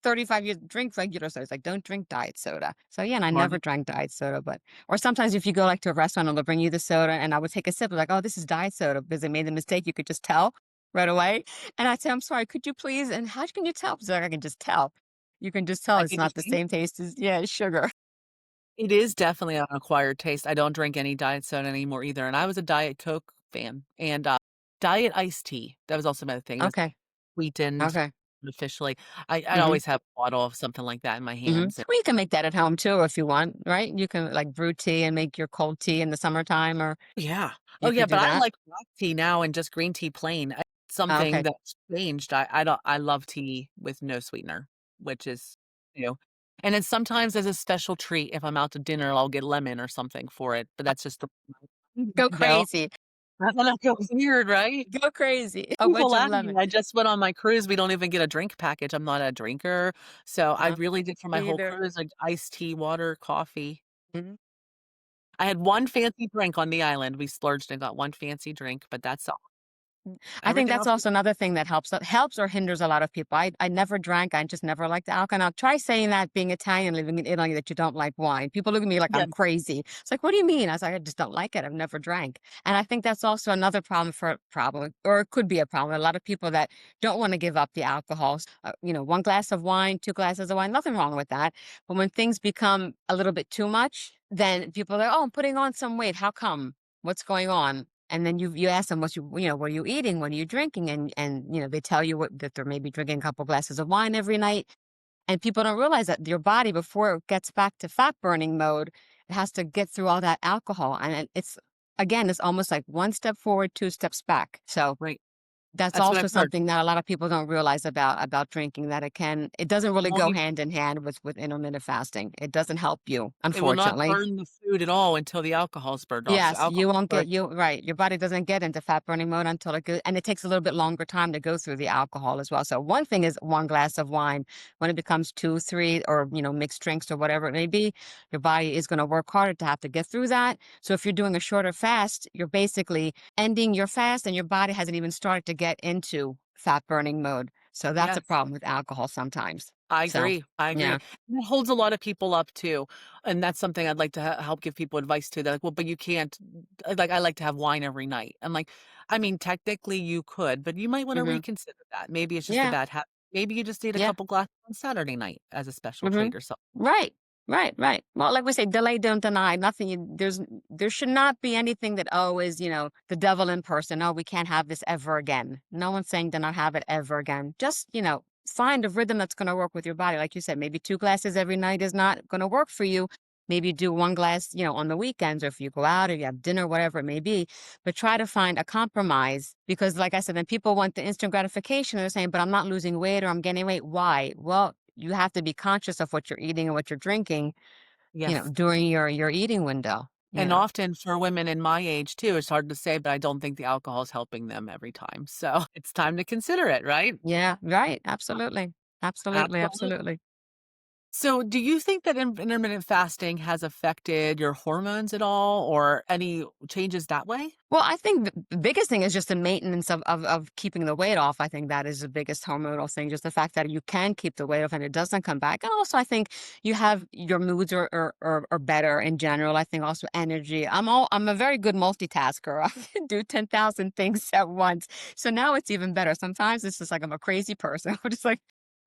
35 years, drink regular soda. It's like, don't drink diet soda. So yeah, and I Smart. never drank diet soda, but or sometimes if you go like to a restaurant and they'll bring you the soda and I would take a sip, like, oh, this is diet soda because they made the mistake. You could just tell right away. And I'd say, I'm sorry, could you please? And how can you tell? She's like, I can just tell. You can just tell I it's can not just the taste same it. taste as, yeah, sugar. It is definitely an acquired taste. I don't drink any diet soda anymore either, and I was a Diet Coke fan, and, diet iced tea, that was also another thing. It was Okay. sweetened Okay. artificially. I'd Hmm. always have a bottle of something like that in my Hmm. hands. Well, you can make that at home too if you want, right? You can like brew tea and make your cold tea in the summertime, or Yeah. Oh, you yeah, could do but I that. like black tea now and just green tea plain. Something Okay. that's changed. I don't I love tea with no sweetener, which is new. And then sometimes as a special treat, if I'm out to dinner, I'll get lemon or something for it, but that's just the Go you know? crazy. I know it feels weird, right? Go crazy. A People wedge of laugh at me. lemon. I just went on my cruise, we don't even get a drink package. I'm not a drinker, so I Uh, really did for my Me whole either. cruise, like, iced tea, water, coffee. Mhm. I had one fancy drink on the island. We splurged and got one fancy drink, but that's all. I think Everything that's else was also another thing that helps or hinders a lot of people. I never drank. I just never liked alcohol. Now try saying that being Italian, living in Italy, that you don't like wine. People look at me like yeah, I'm crazy. It's like, what do you mean? I was like, I just don't like it. I've never drank. And I think that's also another problem, or it could be a problem. A lot of people that don't want to give up the alcohol. One glass of wine, two glasses of wine, nothing wrong with that. But when things become a little bit too much, then people are like, oh, I'm putting on some weight. How come? What's going on? And then you ask them what are you eating, what are you drinking, and they tell you that they're maybe drinking a couple glasses of wine every night, and people don't realize that your body before it gets back to fat burning mode, it has to get through all that alcohol, and it's again it's almost like one step forward, two steps back. So right. That's That's what also I've heard. something that a lot of people don't realize about drinking, that it doesn't really Won't go even hand in hand with intermittent fasting. It doesn't help you, It will not unfortunately. burn the food at all until the alcohol's burned off. So Yes, you alcohol won't get burns. you right. Your body doesn't get into fat burning mode until it goes, and it takes a little bit longer time to go through the alcohol as well. So one thing is one glass of wine. When it becomes two, three, or mixed drinks or whatever it may be, your body is going to work harder to have to get through that. So if you're doing a shorter fast, you're basically ending your fast, and your body hasn't even started to get into fat burning mode. So that's a Yes. problem with alcohol sometimes. I So agree. I agree. yeah. And it holds a lot of people up too. And that's something I'd like to help give people advice to. They're like, well, but you can't, like, I like to have wine every night. I'm like, I mean, technically you could, but you might want to Hmm. reconsider that. Maybe it's just a Yeah. bad habit. Maybe you just need a Yeah. couple glasses on Saturday night as a special Mhm. treat or something. Right. Right, right. Well, like we say, delay, don't deny. Nothing. There should not be anything that, oh, is the devil in person. Oh, we can't have this ever again. No one's saying to not have it ever again. Just find a rhythm that's going to work with your body. Like you said, maybe 2 glasses every night is not going to work for you. Maybe do one glass, on the weekends, or if you go out or you have dinner, whatever it may be. But try to find a compromise, because, like I said, then people want the instant gratification. They're saying, but I'm not losing weight or I'm gaining weight. Why? Well, you have to be conscious of what you're eating and what you're drinking, Yes. during your eating window, you And know. often for women in my age too, it's hard to say, but I don't think the alcohol is helping them every time. So it's time to consider it, right? Yeah, right. Absolutely. Absolutely, Absolutely. absolutely. So, do you think that intermittent fasting has affected your hormones at all or any changes that way? Well, I think the biggest thing is just the maintenance of keeping the weight off. I think that is the biggest hormonal thing, just the fact that you can keep the weight off and it doesn't come back. And also, I think your moods are better in general. I think also energy. I'm a very good multitasker. I can do 10,000 things at once. So now it's even better. Sometimes it's just like I'm a crazy person. I'm just like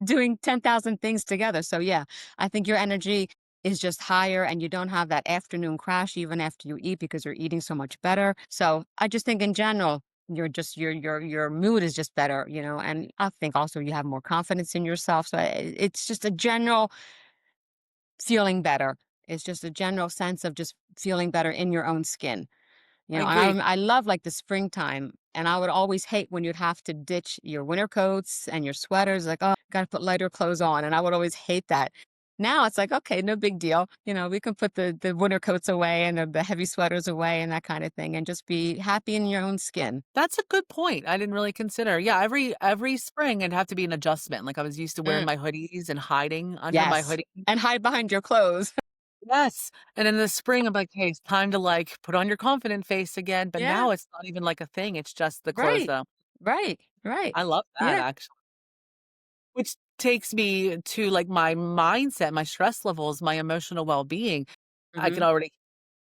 doing 10,000 things together. So yeah, I think your energy is just higher, and you don't have that afternoon crash even after you eat, because you're eating so much better. So I just think in general, your mood is just better, and I think also you have more confidence in yourself. So it's just a general feeling better. It's just a general sense of just feeling better in your own skin. I And agree. I love like the springtime, and I would always hate when you'd have to ditch your winter coats and your sweaters, like, oh, gotta put lighter clothes on. And I would always hate that. Now it's like, okay, no big deal. We can put the winter coats away and the heavy sweaters away and that kind of thing, and just be happy in your own skin. That's a good point. I didn't really consider. Yeah, every spring it'd have to be an adjustment. Like I was used to wearing Mm, my hoodies and hiding under my yes. hoodie. And hide behind your clothes. Yes. And in the spring, I'm like, hey, it's time to like put on your confident face again. But Yeah. now it's not even like a thing. It's just the clothes Right. though. Right. Right. I love that Yeah. actually. Which takes me to, like, my mindset, my stress levels, my emotional well-being. I can Mhm. already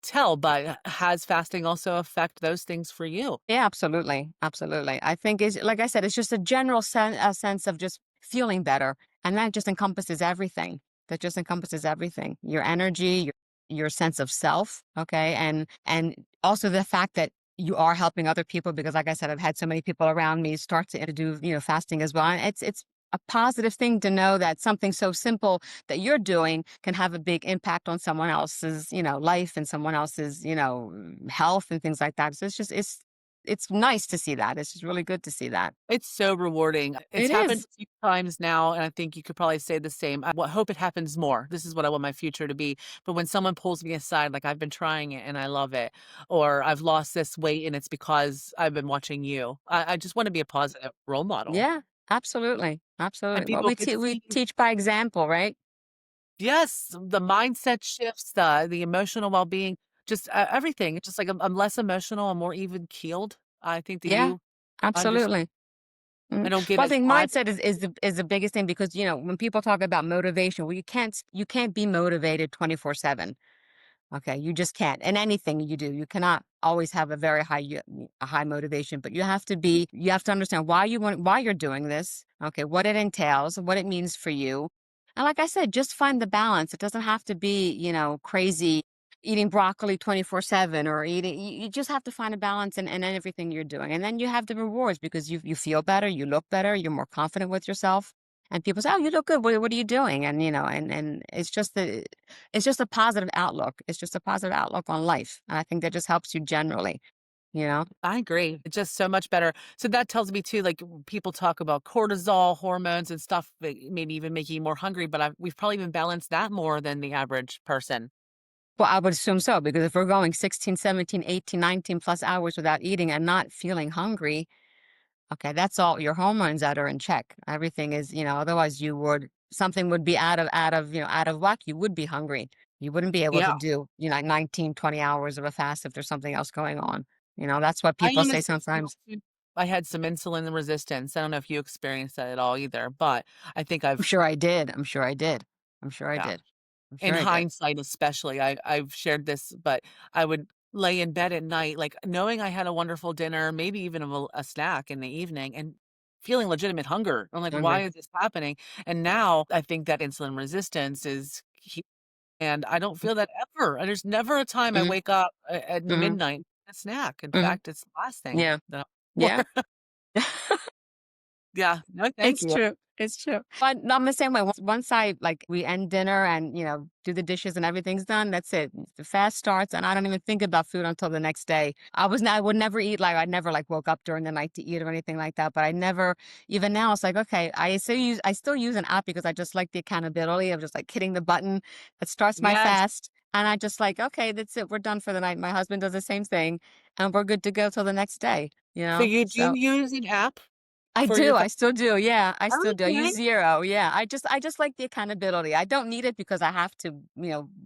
tell, but has fasting also affect those things for you? Yeah, absolutely. Absolutely. I think it's like I said, it's just a general sense of just feeling better. And that just encompasses everything. That just encompasses everything. Your energy, your sense of self. Okay. And also the fact that you are helping other people, because like I said, I've had so many people around me start to do, fasting as well. And it's a positive thing to know that something so simple that you're doing can have a big impact on someone else's, life, and someone else's, health and things like that. So it's nice to see that. It's just really good to see that. It's so rewarding. It's It happened is. a few times now, and I think you could probably say the same. Hope it happens more. This is what I want my future to be. But when someone pulls me aside, like, "I've been trying it and I love it," or, "I've lost this weight and it's because I've been watching you." I just wanna be a positive role model, Yeah, absolutely. and Absolutely. Well, people could we see. teach by example, right? Yes, the mindset shifts, the emotional well-being, just everything. It's just like I'm less emotional, I'm more even keeled. I think that Yeah, you understand. absolutely. I Mhm. don't get Well, I as think high. mindset is the biggest thing, because when people talk about motivation, well, you can't be motivated 24/7. Okay, you just can't. And anything you do, you cannot always have a very a high motivation, but you have to understand why you're doing this. Okay, what it entails, what it means for you. And like I said, just find the balance. It doesn't have to be, crazy eating broccoli 24/7, or eating you just have to find a balance in everything you're doing. And then you have the rewards, because you feel better, you look better, you're more confident with yourself. And people say, "Oh, you look good. What are you doing?" And it's just a positive outlook. It's just a positive outlook on life. And I think that just helps you generally. you know? I agree. It's just so much better. So that tells me too, like people talk about cortisol, hormones and stuff, maybe even making you more hungry, but we've probably even balanced that more than the average person. Well, I would assume so, because if we're going 16, 17, 18, 19 plus hours without eating and not feeling hungry, okay, that's all your hormones that are in check. Everything is, otherwise something would be out of whack. You would be hungry. You wouldn't be able Yeah. to do, like 19, 20 hours of a fast if there's something else going on. That's what I people say honestly feel sometimes. I had some insulin resistance. I don't know if you experienced that at all either, but I think I've I'm sure I did. I'm sure I did. I'm sure I yeah. did. I'm In sure I did. hindsight, especially, I've shared this, but I would lay in bed at night, like, knowing I had a wonderful dinner, maybe even a snack in the evening, and feeling legitimate hunger. I'm like, "Why Hungry. is this happening?" And now I think that insulin resistance is he and I don't feel that ever, and there's never a time I Mm-hmm. wake up at Mm-hmm. midnight, a snack. In Mm-hmm. fact, it's the last thing Yeah. that Yeah. Yeah. No, thank It's you. true. It's true. But I'm the same way. Once I like we end dinner and do the dishes and everything's done, that's it. The fast starts, and I don't even think about food until the next day. I would never eat like I never like woke up during the night to eat or anything like that. But I never even now it's like okay, I still use an app because I just like the accountability of just like hitting the button that starts my Yes. fast. And I just like, okay, that's it. We're done for the night. My husband does the same thing, and we're good to go till the next day, So you do So use an app I for your do, fa I still do, yeah, I still do, I use Okay. Zero, yeah, I just like the accountability, I don't need it because I have to,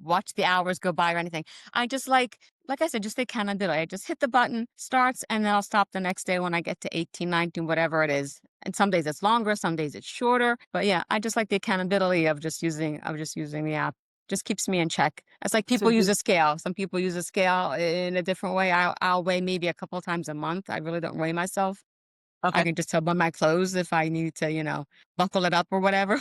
watch the hours go by or anything. I just like I said, just the accountability, I just hit the button, starts, and then I'll stop the next day when I get to 18, 19, whatever it is, and some days it's longer, some days it's shorter, but yeah, I just like the accountability of just using the app. Just keeps me in check. It's like So people use do a scale, some people use a scale in a different way, I'll weigh maybe a couple times a month, I really don't weigh myself. I Okay. can just tell by my clothes if I need to, buckle it up or whatever.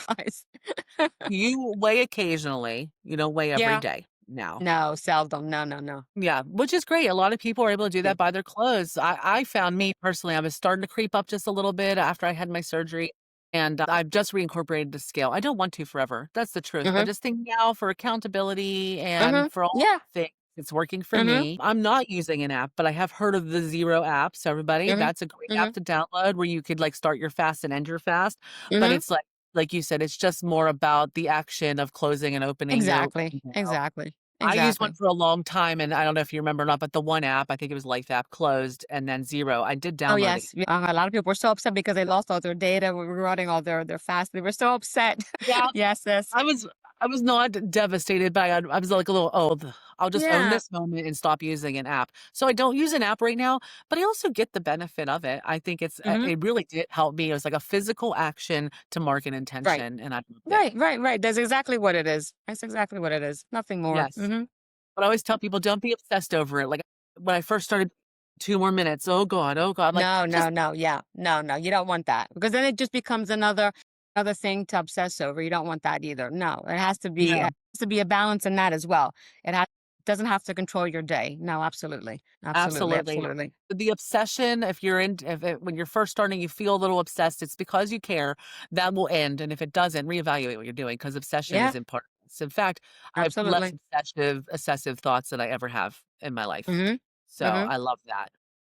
You weigh occasionally, you don't weigh every Yeah. day now. No, seldom. No, no, no. Yeah, which is great. A lot of people are able to do Yeah. that by their clothes. I found me personally, I was starting to creep up just a little bit after I had my surgery, and I've just reincorporated the scale. I don't want to forever. That's the truth. I Mhm. just think now for accountability and Mhm. for all Yeah. things, it's working for Mhm. me. I'm not using an app, but I have heard of the Zero app. So everybody, Mhm. that's a great app Mhm. to download where you could like start your fast and end your fast. But Mhm. it's like you said, it's just more about the action of closing and opening your Exactly. window. Exactly. I used one Exactly. for a long time, and I don't know if you remember or not, but the one app, I think it was Life app, closed, and then Zero. I did Oh download it. yes. A lot of people were so upset because they lost all their data regarding all their fast. They were so upset. Yeah, Yes, yes. I was I was not devastated, but I was like a little, "Oh, I'll just own Yeah. this moment and stop using an app." So I don't use an app right now, but I also get the benefit of it. I think Mhm. it really did help me. It was like a physical action to mark an Right. intention, and I loved it. Right, right, right. That's exactly what it is. That's exactly what it is. Nothing more. Yes. Mhm. But I always tell people, "Don't be obsessed over it." Like, when I first started, 2 more minutes, oh god, I'm like, No, "Just" no, no, yeah. No, no, you don't want that because then it just becomes another thing to obsess over. You don't want that either. No, it No. has to be a balance in that as well. Doesn't have to control your day. No, absolutely. Absolutely, Absolutely. absolutely. The obsession, if you're in if it when you're first starting, you feel a little obsessed, it's because you care. That will end, and if it doesn't, reevaluate what you're doing because obsession Yeah, is important. So in fact, I have less absolutely. obsessive thoughts than I ever have in my life. Mhm. So Mhm. I love that.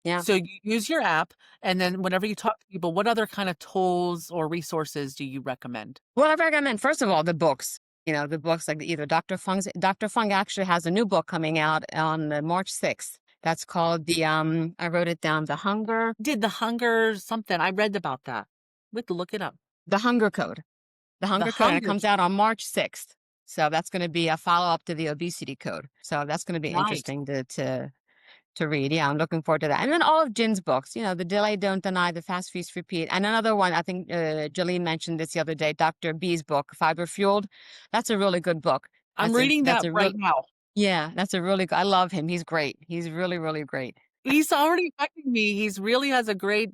Yeah. So you use your app, and then whenever you talk to people, what other kind of tools or resources do you recommend? Well, I recommend first of all the books. The books like either Dr. Fung actually has a new book coming out on March 6th. That's called I wrote it down, Did the hunger something, I read about that. We have to look it up. The Hunger Code. The The Hunger Code, and it hunger comes out on March 6th. So that's going to be a follow-up to the Obesity Code. So that's going to be Nice. interesting to read. Yeah, I'm looking forward to that. And then all of Jin's books, The Delay, Don't Deny, The Fast Feast Repeat. And another one, I think Jolene mentioned this the other day, Dr. B's book, Fiber Fueled. That's a really good book. I'm reading That's that a real right now. Yeah, that's a really good. I love him. He's great. He's really, really great. He's already affecting me. He's really has a great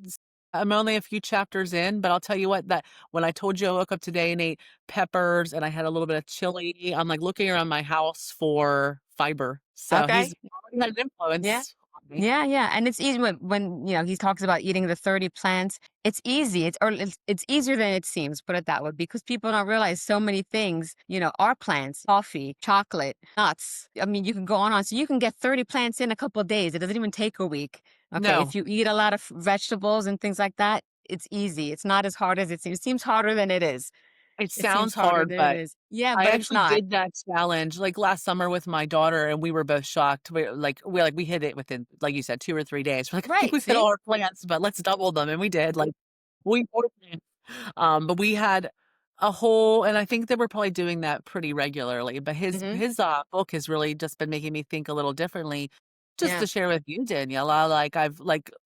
I'm only a few chapters in, but I'll tell you what, that when I told you I woke up today and ate peppers and I had a little bit of chili, I'm like looking around my house for fiber. So he's Okay. already had an Yeah. influence on me. Yeah, yeah, and it's easy when he talks about eating the 30 plants. It's easy. It's easier than it seems. Put it that way, because people don't realize so many things. Are plants, coffee, chocolate, nuts. I mean, you can go on. So you can get 30 plants in a couple of days. It doesn't even take a week. Okay, No, if you eat a lot of vegetables and things like that, it's easy. It's not as hard as it seems. It seems harder than it is. it It seems sounds harder hard, than it but is. Yeah, I but it's actually not. did that challenge, like, last summer with my daughter, and we were both shocked. We hit it within, like you said, 2 or 3 days. We're like, "I think Right. we've hit See? all our plans, but let's double them," and we did, like, we but we had a whole and I think that we're probably doing that pretty regularly, but Hmm. his book has really just been making me think a little differently. Just Yeah. to share with you, Daniela,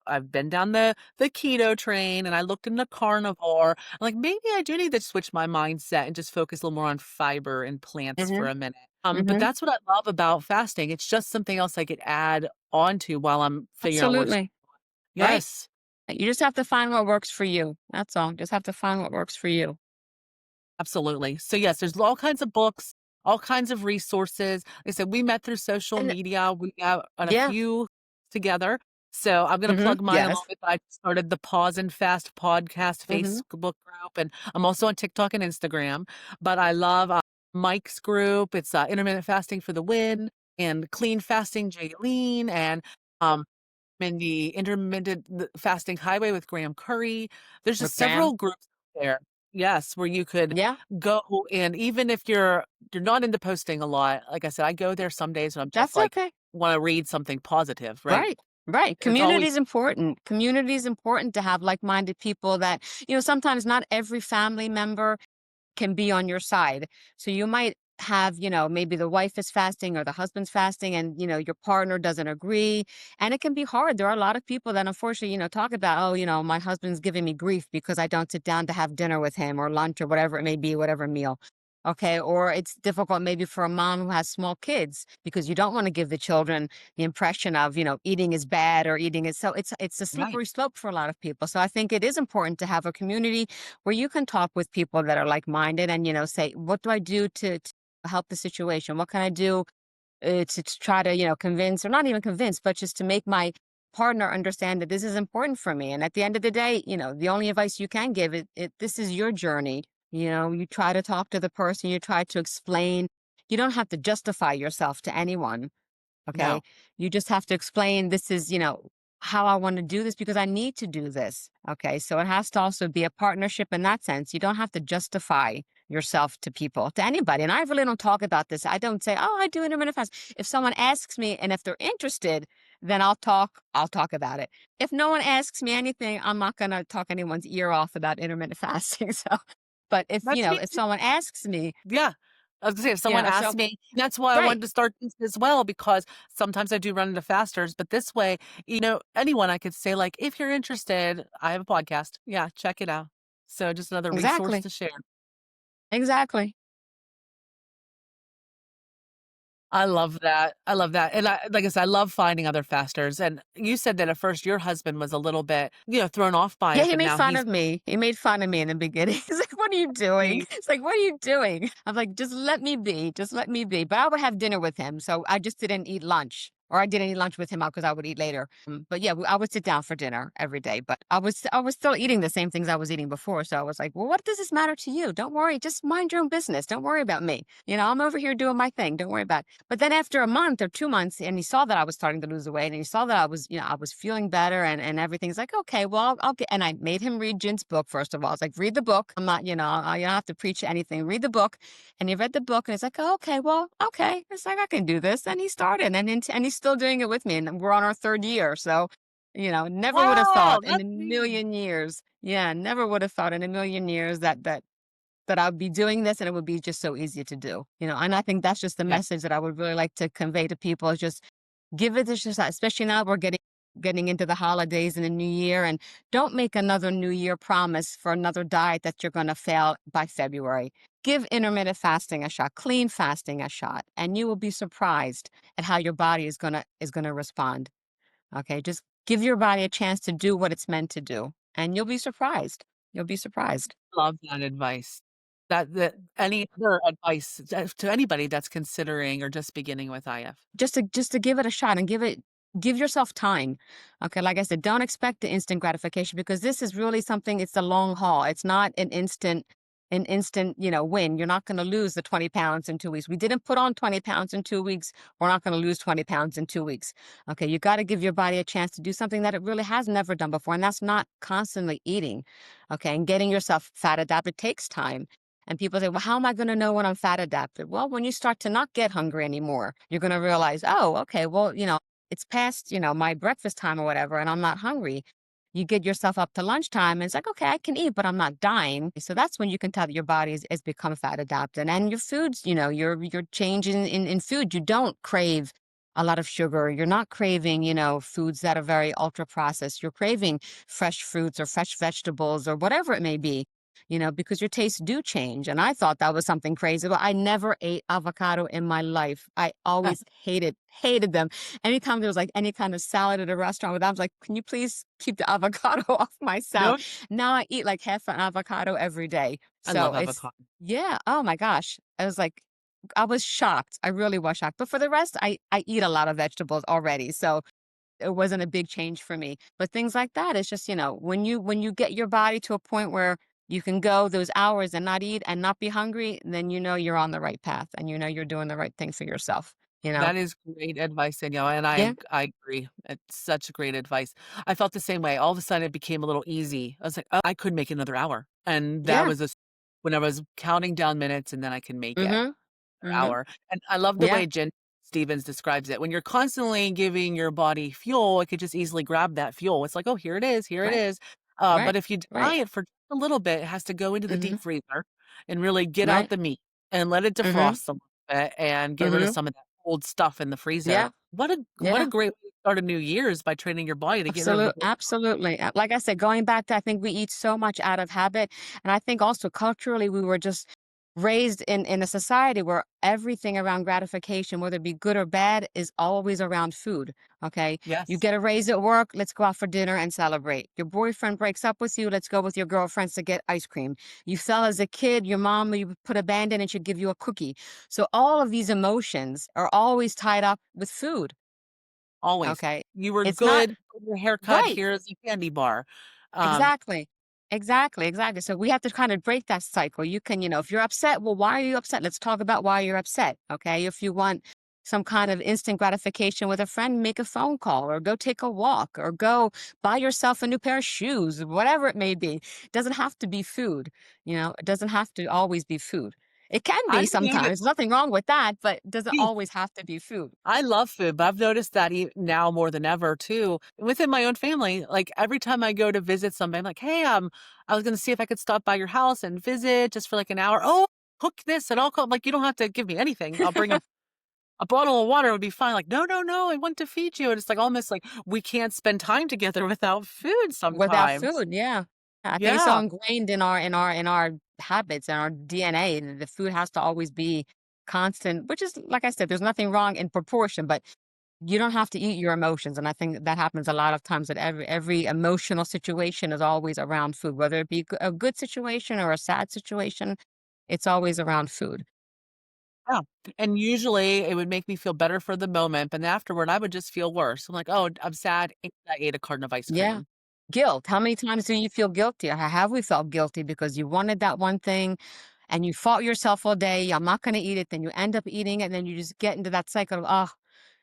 I've been down the keto train and I looked into carnivore. Like, maybe I do need to switch my mindset and just focus a little more on fiber and plants Hmm. for a minute. But Hmm. that's what I love about fasting. It's just something else I could add onto while I'm figuring out what's Absolutely. Right. yes. You just have to find what works for you. That's all. Just have to find what works for you. Absolutely. So yes, there's all kinds of books, all kinds of resources. Like I said, we met through social And media. We got on a yeah. few together. So I'm going to Hmm. plug mine a little Yes. bit. I started the Pause and Fast podcast Hmm. Facebook group, and I'm also on TikTok and Instagram. But I love Mike's group. It's Intermittent Fasting for the Win and Clean Fasting Jaylene and um, in the Fasting Highway with Graham Curry. There's With just Graham. several groups there. Yes, where you could Yeah. go and even if you're not into posting a lot, like I said, I go there some days when I'm just That's like okay. wanna read something positive, right? Right. Right. It's Community always is important. Community is important to have like-minded people that, sometimes not every family member can be on your side. So you might have, maybe the wife is fasting or the husband's fasting and, your partner doesn't agree. And it can be hard. There are a lot of people that unfortunately, talk about, oh, my husband's giving me grief because I don't sit down to have dinner with him or lunch or whatever it may be, whatever meal. Okay. Or it's difficult maybe for a mom who has small kids because you don't want to give the children the impression of, eating is bad or eating is so it's a right. slippery slope for a lot of people. So I think it is important to have a community where you can talk with people that are like-minded and say, what do I do to help the situation? What can I do to try to convince, or not even convince, but just to make my partner understand that this is important for me? And at the end of the day, the only advice you can give it this is your journey. You try to talk to the person, you try to explain. You don't have to justify yourself to anyone. Okay. No. You just have to explain this is, how I want to do this because I need to do this. Okay. So it has to also be a partnership in that sense. You don't have to justify yourself to people, to anybody. And I really don't talk about this. I don't say, oh, I do intermittent fast. If someone asks me and if they're interested, then I'll talk about it. If no one asks me anything, I'm not going to talk anyone's ear off about intermittent fasting. So, but if, That's me if too. someone asks me, Yeah. I was gonna say, if someone asks so, me that's why I right. wanted to start this as well, because sometimes I do run into fasters, but this way, anyone I could say, like, "If you're interested, I have a podcast. Yeah, check it out." So just another resource Exactly. to share. Exactly. I love that. I love that. And like I said, I love finding other fasters. And you said that at first your husband was a little bit, thrown off by Yeah, it, he but made now fun he's of me. He made fun of me in the beginning. He's like, "What are you doing?" he It's like, "What are you doing?" I'm like, "Just let me be. Just let me be." But I would have dinner with him, so I just didn't eat lunch, or I didn't eat lunch with him because I would eat later. But yeah, I would sit down for dinner every day. But I was still eating the same things I was eating before. So I was like, "Well, what does this matter to you? Don't worry. Just mind your own business. Don't worry about me. I'm over here doing my thing. Don't worry about it." But then after a month or 2 months, and he saw that I was starting to lose the weight, and he saw that I was feeling better, and everything's like, okay, well, I'll get. And I made him read Jin's book first of all. I was like, read the book. I'm not, you don't have to preach anything. Read the book, and he read the book, and it's like, oh, okay, well, okay, it's like I can do this. And he started, and he's still doing it with me, and we're on our third year. So, never would have wow, thought in that's a me. million years. Yeah, never would have thought in a million years that I'd be doing this and it would be just so easy to do. And I think that's just the Yeah. message that I would really like to convey to people is just give it this shot, especially now we're getting into the holidays and the new year, and don't make another new year promise for another diet that you're going to fail by February. Give intermittent fasting a shot, clean fasting a shot, and you will be surprised at how your body is going to respond. Okay? Just give your body a chance to do what it's meant to do, and you'll be surprised. You'll be surprised. Love that advice. That any other advice to anybody that's considering or just beginning with IF. Just to give it a shot and give yourself time. Okay, like I said, don't expect the instant gratification because this is really something. It's a long haul. It's not an instant. an instant, win. You're not going to lose the 20 pounds in 2 weeks. We didn't put on 20 pounds in 2 weeks. We're not going to lose 20 pounds in 2 weeks. Okay. You got to give your body a chance to do something that it really has never done before. And that's not constantly eating. Okay. And getting yourself fat adapted takes time. And people say, well, how am I going to know when I'm fat adapted? Well, when you start to not get hungry anymore, you're going to realize, oh, okay, well, it's past, my breakfast time or whatever, and I'm not hungry. You get yourself up to lunchtime and it's like, okay, I can eat, but I'm not dying. So that's when you can tell that your body has become fat adapted. And your foods, you're changing in food. You don't crave a lot of sugar. You're not craving, foods that are very ultra processed. You're craving fresh fruits or fresh vegetables or whatever it may be, because your tastes do change. And I thought that was something crazy, but I never ate avocado in my life. I always hated them. Anytime there was like any kind of salad at a restaurant with, I was like, can you please keep the avocado off my salad? No, Now I eat like half an avocado every day. I So love it's, avocado. yeah. Oh my gosh. I was like, I was shocked. I really was shocked. But for the rest, I eat a lot of vegetables already. So it wasn't a big change for me. But things like that, it's just, when you get your body to a point where you can go those hours and not eat and not be hungry, then you're on the right path and you're doing the right thing for yourself, you know? That is great advice, Danielle, and Yeah. I agree. It's such great advice. I felt the same way. All of a sudden, it became a little easy. I was like, "Oh, I could make another hour," and that Yeah. was when I was counting down minutes, and then I can make it. Mhm. Mhm. Hour. And I love the Yeah. way Jen Stevens describes it. When you're constantly giving your body fuel, it could just easily grab that fuel. It's like, "Oh, here it is, here it Right. is." But Right. if you deny Right. it for just a little bit, it has to go into the Mhm. deep freezer and really get out Right. the meat and let it Mhm. defrost a little bit and get rid of Mhm. some of that old stuff in the freezer. Yeah. What a Yeah. great way to start a new year is by training your body to get rid of the old. Absolutely. Like I said, going back to, I think we eat so much out of habit. And I think also culturally, we were just raised in a society where everything around gratification, whether it be good or bad, is always around food. Okay. You Yes, get a raise at work, let's go out for dinner and celebrate. Your boyfriend breaks up with you, let's go with your girlfriends to get ice cream. You fell as a kid, your mom, you put a band in and she'd give you a cookie. So all of these emotions are always tied up with food. always. Okay. You were It's not good, your haircut, right. here's a candy bar. Um, Exactly. Exactly, exactly. So we have to kind of break that cycle. You can, if you're upset, well, why are you upset? Let's talk about why you're upset. Okay. If you want some kind of instant gratification with a friend, make a phone call or go take a walk or go buy yourself a new pair of shoes, whatever it may be. It doesn't have to be food. It doesn't have to always be food. It can be I've sometimes. noticed There's nothing wrong with that, but it doesn't always have to be food. I love food, but I've noticed that now more than ever too, within my own family. Like every time I go to visit somebody, I'm like, "Hey, I was gonna see if I could stop by your house and visit just for like an hour. Oh, cook this and I'll come." Like, you don't have to give me anything. I'll bring a bottle of water would be fine. Like, no, no, no, I want to feed you. And it's like almost like we can't spend time together without food Without sometimes. food, yeah. I think it's so Yeah. ingrained in our habits and our DNA, and the food has to always be constant, which is, like I said, there's nothing wrong in proportion, but you don't have to eat your emotions. And I think that happens a lot of times that every emotional situation is always around food, whether it be a good situation or a sad situation, it's always around food. Yeah. And usually it would make me feel better for the moment, but afterward I would just feel worse. I'm like, "Oh, I'm sad. I ate a carton of ice Yeah. cream." Guilt. How many times do you feel guilty? Or have we felt guilty because you wanted that one thing and you fought yourself all day? I'm not going to eat it. Then you end up eating it. And then you just get into that cycle of, oh,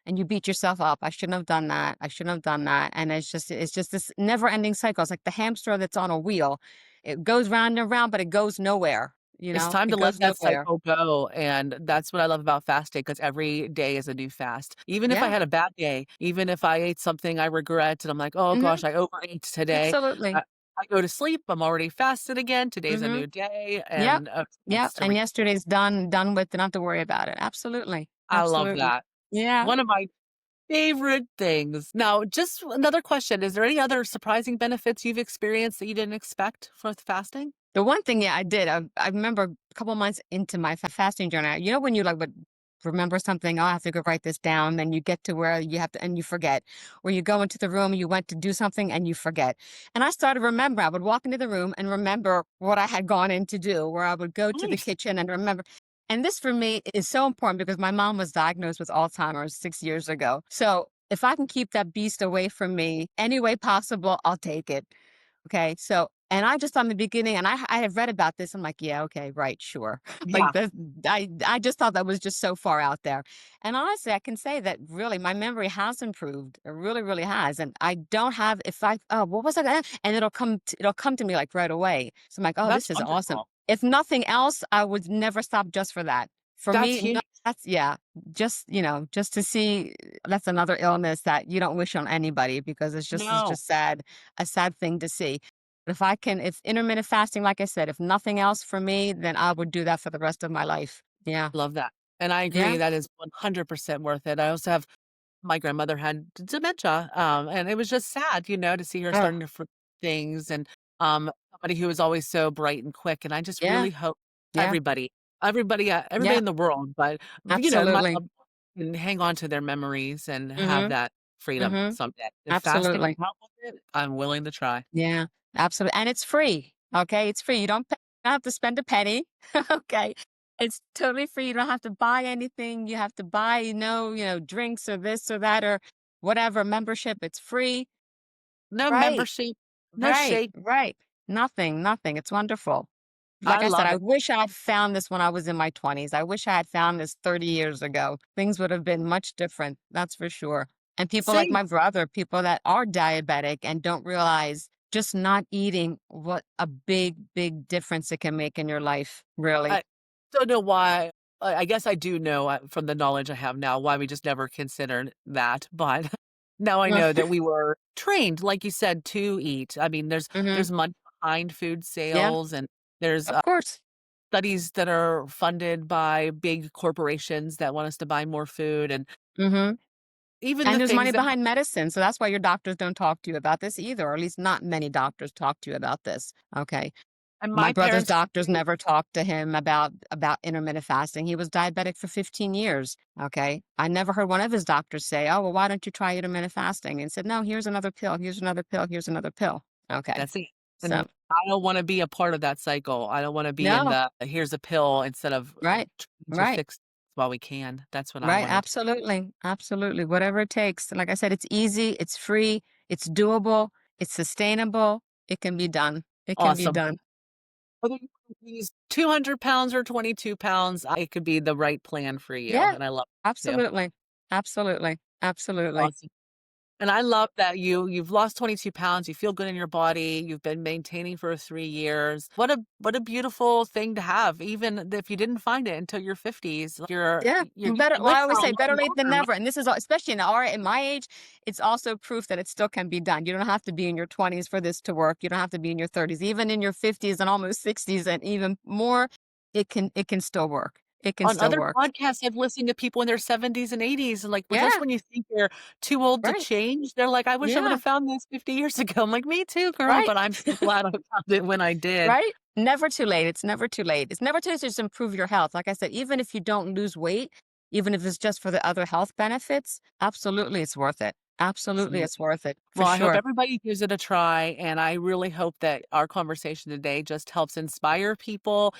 and you beat yourself up. I shouldn't have done that. I shouldn't have done that. And it's just this never ending cycle. It's like the hamster that's on a wheel. It goes round and round, but it goes nowhere. It's time It to let goes that nowhere. cycle go, and that's what I love about fasting because every day is a new fast. Even if I Yeah. had a bad day, even if I ate something I regret and I'm like, "Oh Hmm. gosh, I overate today," Absolutely. I I go to sleep, I'm already fasted again, today's a Hmm. new day, Yep. and a Yep. chance to And yesterday's done with. Don't have to worry about it. Absolutely. I love Absolutely. that. Yeah. One of my favorite things. Now, just another question, is there any other surprising benefits you've experienced that you didn't expect with fasting? The one thing, yeah, I did. I remember a couple months into my fasting journey. When you like would remember something, oh, I have to go write this down. Then you get to where you have to, and you forget. Or you go into the room, you went to do something, and you forget. And I started remember. I would walk into the room and remember what I had gone in to do. Where I would go to the Nice. kitchen and remember. And this for me is so important because my mom was diagnosed with Alzheimer's 6 years ago. So if I can keep that beast away from me any way possible, I'll take it. Okay, so and I just on the beginning, and I had read about this. I'm like, yeah, okay, right, sure. Yeah, Like this, I just thought that was just so far out there. And honestly, I can say that really my memory has improved. It really, really has. And I don't have if I oh, what was I gonna and it'll come to me like right away. So I'm like, oh, that's this is awesome. wonderful. If nothing else, I would never stop just for that. For That's me, huge. no, that's yeah, just just to see that's another illness that you don't wish on anybody because it's No, just sad, a sad thing to see. If intermittent fasting, like I said, if nothing else for me, then I would do that for the rest of my life. Yeah. love that. And I agree Yeah. that is 100% worth it. I also have my grandmother had dementia, and it was just sad, to see her Oh, starting to forget things and, somebody who was always so bright and quick, and I just yeah. really hope Yeah. everybody Yeah. in the world, but, my Absolutely. loved ones can hang on to their memories and have Mhm. that freedom Mhm. someday. If fasting Absolutely. can help with it, I'm willing to try. Yeah. Absolutely. And it's free. Okay. It's free. You don't have to spend a penny. Okay. It's totally free. You don't have to buy anything. You have to buy, drinks or this or that or whatever membership. It's free. No Right. membership, no Right. shake. Right. Nothing. Nothing. It's wonderful. I Like I said, love I it. wish I had found this when I was in my 20s. I wish I had found this 30 years ago. Things would have been much different, that's for sure. And people like Same. my brother, people that are diabetic and don't realize just not eating, what a big, big difference it can make in your life, really. I don't know why. I guess I do know, from the knowledge I have now, why we just never considered that, but now I know that we were trained, like you said, to eat. I mean, Hmm. there's money behind food Yeah, sales, and there's, of course. studies that are funded by big corporations that want us to buy more food, and Hmm. even And the there's things money that behind medicine. So that's why your doctors don't talk to you about this either, or at least not many doctors talk to you about this. Okay. and My my brother's parents doctors too. never talked to him about intermittent fasting. He was diabetic for 15 years, okay? I never heard one of his doctors say, "Oh, well, why don't you try intermittent fasting?" And said, "No, here's another pill. Here's another pill. Here's another pill." Okay. That's it, So, and I don't wanna be a part of that cycle. I don't wanna be in no. the, "Here's a pill," instead of, Right. trying to Right. fix while we can. That's what I Right. wanted. Absolutely. Absolutely. Whatever it takes. Like I said, it's easy, it's free, it's doable, it's sustainable. It can be done. It can be Awesome. done. Whether you lose 200 pounds or 22 pounds, it could be the right plan for you, Yeah. and I love it too. Absolutely. Absolutely. Absolutely. Awesome. And I love that you've lost 22 pounds, you feel good in your body, you've been maintaining for 3 years. What a beautiful thing to have, even if you didn't find it until your 50s. Yeah, You better can well, live I for always a say lot better late than longer. never, and this is especially in my age, it's also proof that it still can be done. You don't have to be in your 20s for this to work. You don't have to be in your 30s. Even in your 50s and almost 60s and even more, it can still work. It can On still other work. podcasts, I've listened to people in their 70s and 80s, and, like, just Yeah, when you think they're too old to right. change, they're like, "I wish I Yeah, would've found this 50 years ago." I'm like, "Me too, girl, right. but I'm so glad I found it when I did." Right? Never too late. It's never too late. It's never too late to just improve your health. Like I said, even if you don't lose weight, even if it's just for the other health benefits, absolutely it's worth it. Absolutely it's Absolutely. worth it for Well, I hope sure. everybody gives it a try, and I really hope that our conversation today just helps inspire people,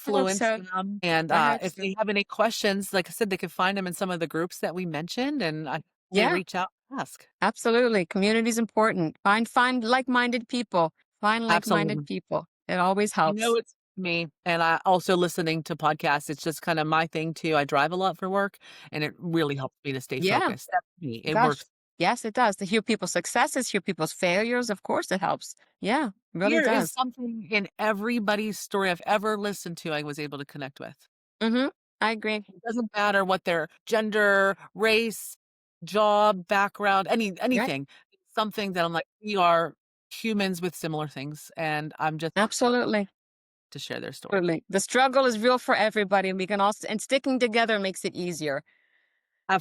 I hope influence so. them, and, I hope if so. they have any questions, like I said, they can find them in some of the groups that we mentioned, and they Yeah. reach out and ask. Absolutely. Community is important. Find like-minded people. Find like-minded Absolutely. people. It always I know helps. it's me, and I also listening to podcasts, it's just kinda my thing too. I drive a lot for work, and it really helps me to stay Yeah. focused. That's me. It Gosh. works. Yes, it does. To hear people's successes, hear people's failures, of course it helps. Yeah, really Here is does. something in everybody's story I've ever listened to I was able to connect with. Mhm. I agree. It doesn't matter what their gender, race, job, background, Right. anything. It's something that I'm like, we are humans with similar things, and I'm just Absolutely. to share their story. Absolutely. The struggle is real for everybody, and we can also and sticking together makes it easier,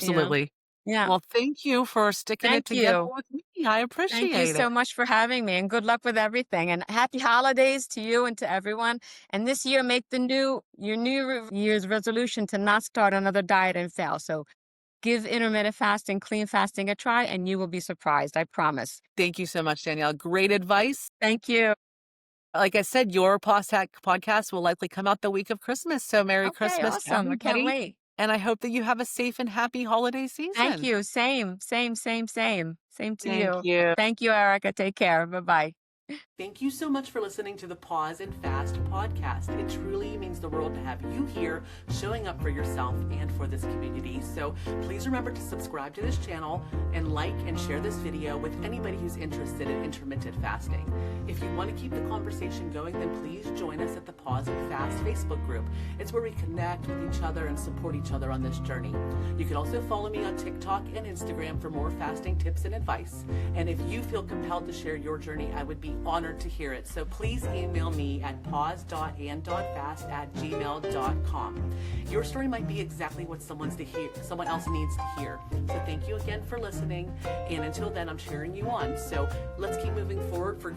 you know? Absolutely. Yeah. Well, thank you for sticking it Thank together you. with me. I Thank you appreciate it. so much for having me, and good luck with everything, and happy holidays to you and to everyone. And this year, make your New Year's resolution to not start another diet and fail. So give intermittent fasting, clean fasting a try, and you will be surprised. I promise. Thank you so much, Danielle. Great advice. Thank you. Like I said, your podcast will likely come out the week of Christmas. So Merry Okay, Christmas to awesome. I can't everybody. wait. And I hope that you have a safe and happy holiday Thank season. you. Same, same, same, same. Same to Thank you. you. Thank you, Erica. Take care. Bye bye. Thank you so much for listening to the Pause and Fast podcast. It truly means the world to have you here showing up for yourself and for this community. So please remember to subscribe to this channel and like and share this video with anybody who's interested in intermittent fasting. If you want to keep the conversation going, then please join us at the Pause and Fast Facebook group. It's where we connect with each other and support each other on this journey. You can also follow me on TikTok and Instagram for more fasting tips and advice. And if you feel compelled to share your journey, I would be honored to hear it. So please email me at pause.and.fast@gmail.com. Your story might be exactly what someone else needs to hear. So thank you again for listening. And until then, I'm cheering you on. So let's keep moving forward for